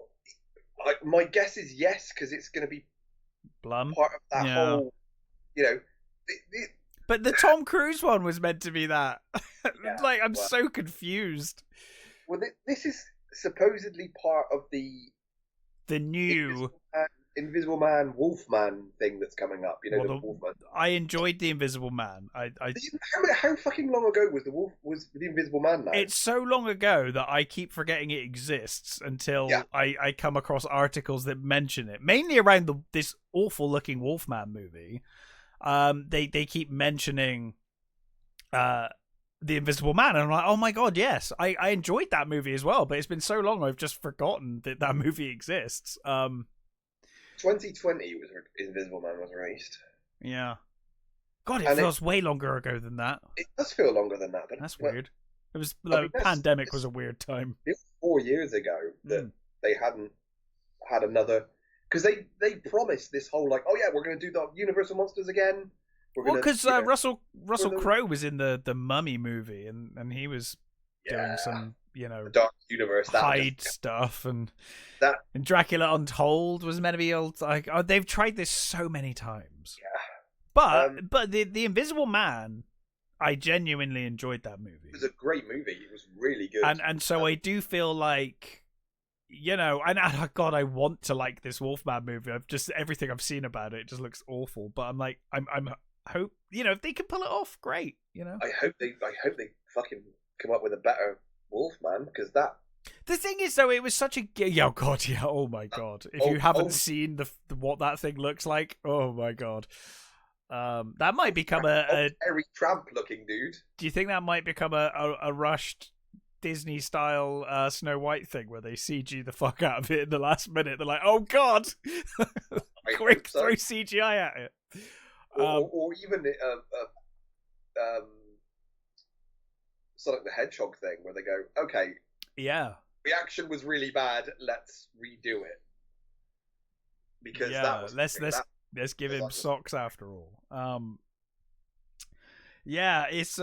my guess is yes, because it's going to be Blum part of that whole, you know. But the Tom Cruise one was meant to be that. Yeah, like, I'm so confused. Well, this is supposedly part of the new Invisible Man, Wolfman thing that's coming up. You know, the Wolfman. I enjoyed the Invisible Man. How fucking long ago was the Invisible Man now? It's so long ago that I keep forgetting it exists until I come across articles that mention it. Mainly around this awful looking Wolfman movie. They keep mentioning the Invisible Man, and I'm like, oh my God, yes, I enjoyed that movie as well, but it's been so long I've just forgotten that movie exists. 2020 was Invisible Man was released. Yeah. God, it feels way longer ago than that. It does feel longer than that. But that's weird. It was pandemic was a weird time. It was 4 years ago that they hadn't had another, because they promised this whole like, oh yeah, we're going to do the Universal Monsters again. Well, because Russell Crowe was in the Mummy movie, and he was doing some, the Dark Universe Hyde stuff, and Dracula Untold was meant to be old. Like, they've tried this so many times. Yeah, but the Invisible Man, I genuinely enjoyed that movie. It was a great movie. It was really good, and so I do feel like, and God, I want to like this Wolfman movie. Everything I've seen about it just looks awful. But I'm like, I'm hope if they can pull it off, great. I hope they fucking come up with a better Wolfman, because that. The thing is, though, it was such a oh my God! If you haven't seen what that thing looks like, oh my God, that might become a Harry Tramp looking dude. Do you think that might become a rushed Disney style Snow White thing where they CG the fuck out of it in the last minute? They're like, oh God, quick, throw CGI at it. Or even Sonic the Hedgehog thing where they go, okay, reaction was really bad, let's redo it, because let's give him socks after all. It's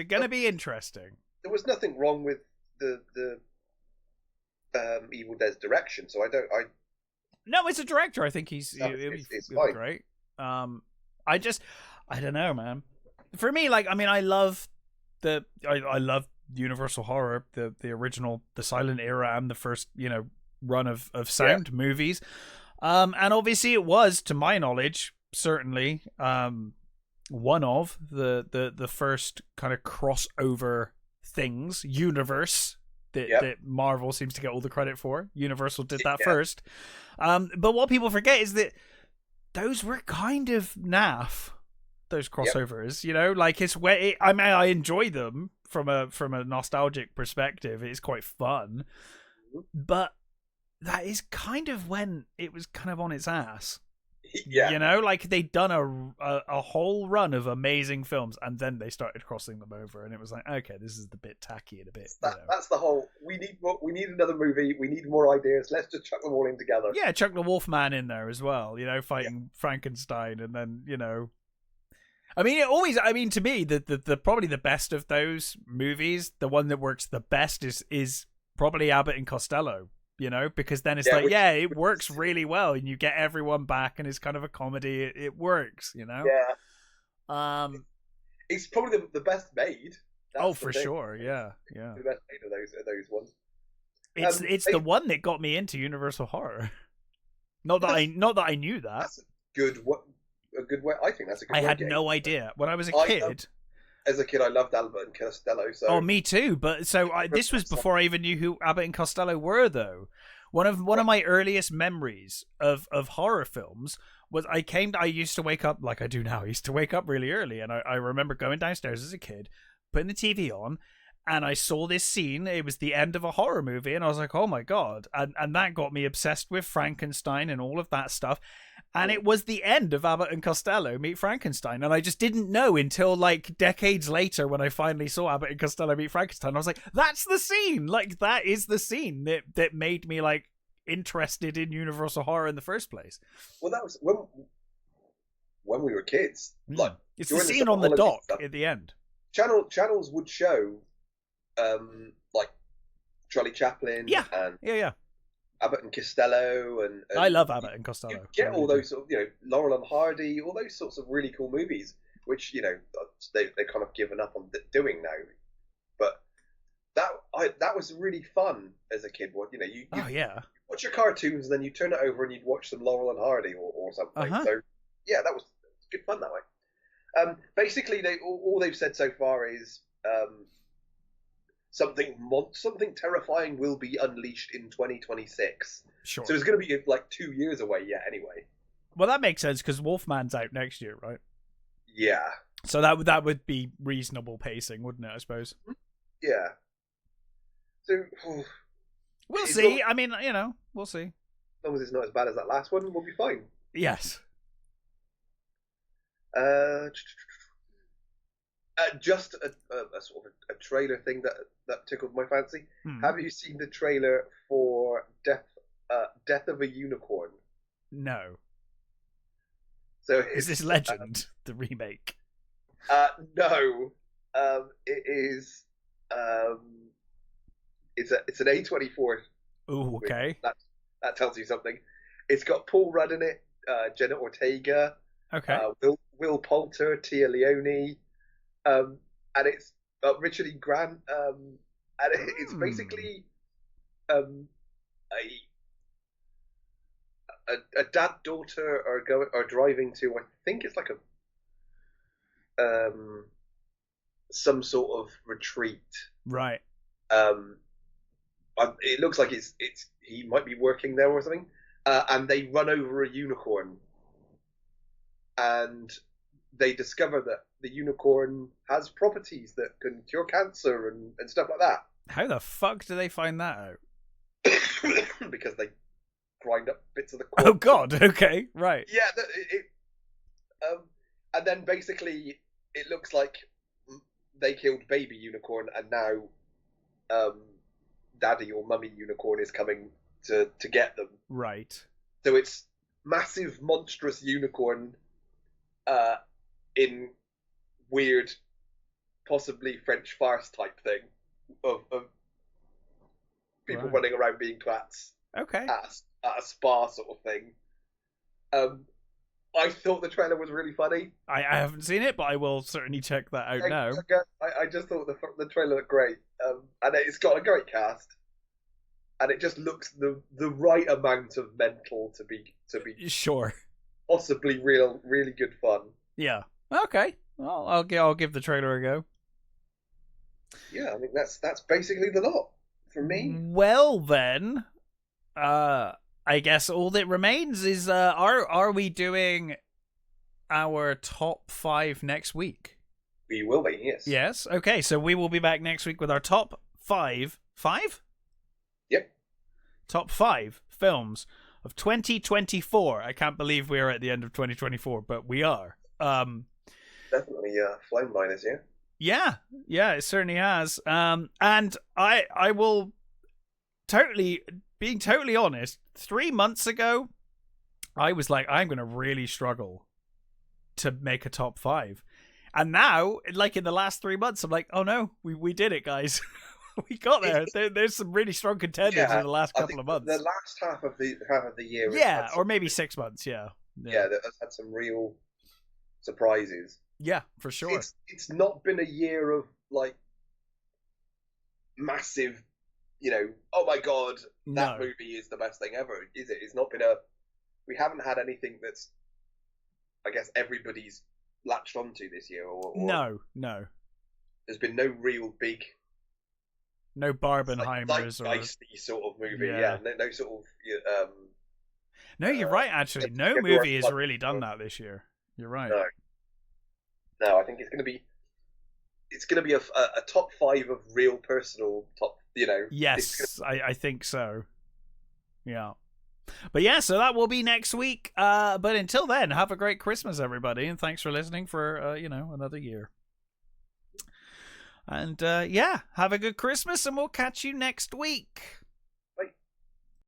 gonna be interesting. There was nothing wrong with the Evil Dead's direction, so No, it's a director. I think he's fine. Great. I don't know, man. For me, like, I mean, I love Universal Horror, the original, the silent era, and the first, run of sound movies. And obviously it was, to my knowledge, certainly, one of the first kind of crossover universe that Marvel seems to get all the credit for. Universal did that first. But what people forget is that those were kind of naff, those crossovers, like it's where I enjoy them from a nostalgic perspective. It's quite fun, but that is kind of when it was kind of on its ass. Like they'd done a whole run of amazing films, and then they started crossing them over, and it was like, okay, this is a bit tacky and a bit. That's the whole. We need another movie. We need more ideas. Let's just chuck them all in together. Yeah, chuck the Wolfman in there as well. Fighting Frankenstein, and then I mean, to me, the probably the best of those movies, the one that works the best is probably Abbott and Costello. Because then it's it works really well, and you get everyone back, and it's kind of a comedy. It works, Yeah. It's probably the best made. That's for sure. Yeah. The best made of those ones. It's the one that got me into Universal Horror. Not that I knew that. That's a good way. I think that's a good. I had no idea when I was a kid. As a kid, I loved Abbott and Costello. So. Oh, me too. But this was before I even knew who Abbott and Costello were, though. One of my earliest memories of horror films was I used to wake up like I do now. I used to wake up really early, and I remember going downstairs as a kid, putting the TV on, and I saw this scene. It was the end of a horror movie, and I was like, oh my god. And that got me obsessed with Frankenstein and all of that stuff. And it was the end of Abbott and Costello Meet Frankenstein. And I just didn't know until like decades later when I finally saw Abbott and Costello Meet Frankenstein. I was like, that's the scene. Like, that is the scene that made me like interested in Universal Horror in the first place. Well, that was when we were kids. Like, it's the scene on the dock at the end. Channels would show like Charlie Chaplin and Abbott and Costello, and I love Abbott and Costello. You get all those sort of, Laurel and Hardy, all those sorts of really cool movies, which they kind of given up on doing now. But that was really fun as a kid. You watch your cartoons, and then you turn it over and you'd watch some Laurel and Hardy or something. So yeah, that was good fun that way. Basically, all they've said so far is something terrifying will be unleashed in 2026. Sure. So it's going to be like 2 years away yet anyway. Well, that makes sense because Wolfman's out next year, right? Yeah. So that would be reasonable pacing, wouldn't it, I suppose? Yeah. So we'll see. I mean, we'll see. As long as it's not as bad as that last one, we'll be fine. Yes. Just a sort of a trailer thing that tickled my fancy. Have you seen the trailer for Death of a Unicorn? No. So is this Legend the remake? No. It is. It's an A24. Ooh, okay. That tells you something. It's got Paul Rudd in it, Jenna Ortega, okay, Will Poulter, Tia Leone. And it's Richard E. Grant, and it's basically a dad-daughter are driving to, I think it's like some sort of retreat, right? It looks like it's he might be working there or something, and they run over a unicorn, and they discover that the unicorn has properties that can cure cancer and stuff like that. How the fuck do they find that out? Because they grind up bits of the corpse. Oh god, okay, right. Yeah, and then basically it looks like they killed baby unicorn, and now daddy or mummy unicorn is coming to get them. Right. So it's massive, monstrous unicorn in weird, possibly French farce type thing of people running around being twats. Okay. At a spa sort of thing. I thought the trailer was really funny. I haven't seen it, but I will certainly check that out now. I just thought the trailer looked great, and it's got a great cast, and it just looks the right amount of mental to be sure, possibly really good fun. Yeah. Okay. Well, I'll give the trailer a go. Yeah, I think that's basically the lot for me. Well then, I guess all that remains is are we doing our top 5 next week? We will be, yes. Yes. Okay, so we will be back next week with our top 5. 5? Yep. Top 5 films of 2024. I can't believe we are at the end of 2024, but we are. Definitely flown by this year. Yeah, it certainly has. And I will being totally honest, 3 months ago, I was like, I'm going to really struggle to make a top 5. And now, like in the last 3 months, I'm like, oh no, we did it, guys. We got there. There's some really strong contenders in the last couple of months. The last half of the year. Yeah, or maybe 6 months, yeah. Yeah, that has had some real surprises. Yeah, for sure. It's not been a year of like massive, oh my god, that movie is the best thing ever, is it? It's not been we haven't had anything that's, I guess, everybody's latched onto this year. Or no. There's been no real big, no Barbenheimers or geisty sort of movie. Yeah. No sort of. No, you're right. Actually, no movie has really done that this year. You're right. No, I think it's going to be it's going to be a top 5 of real personal top. Yes, I think so. Yeah. But yeah, so that will be next week. But until then, have a great Christmas, everybody, and thanks for listening for another year. And yeah, have a good Christmas, and we'll catch you next week.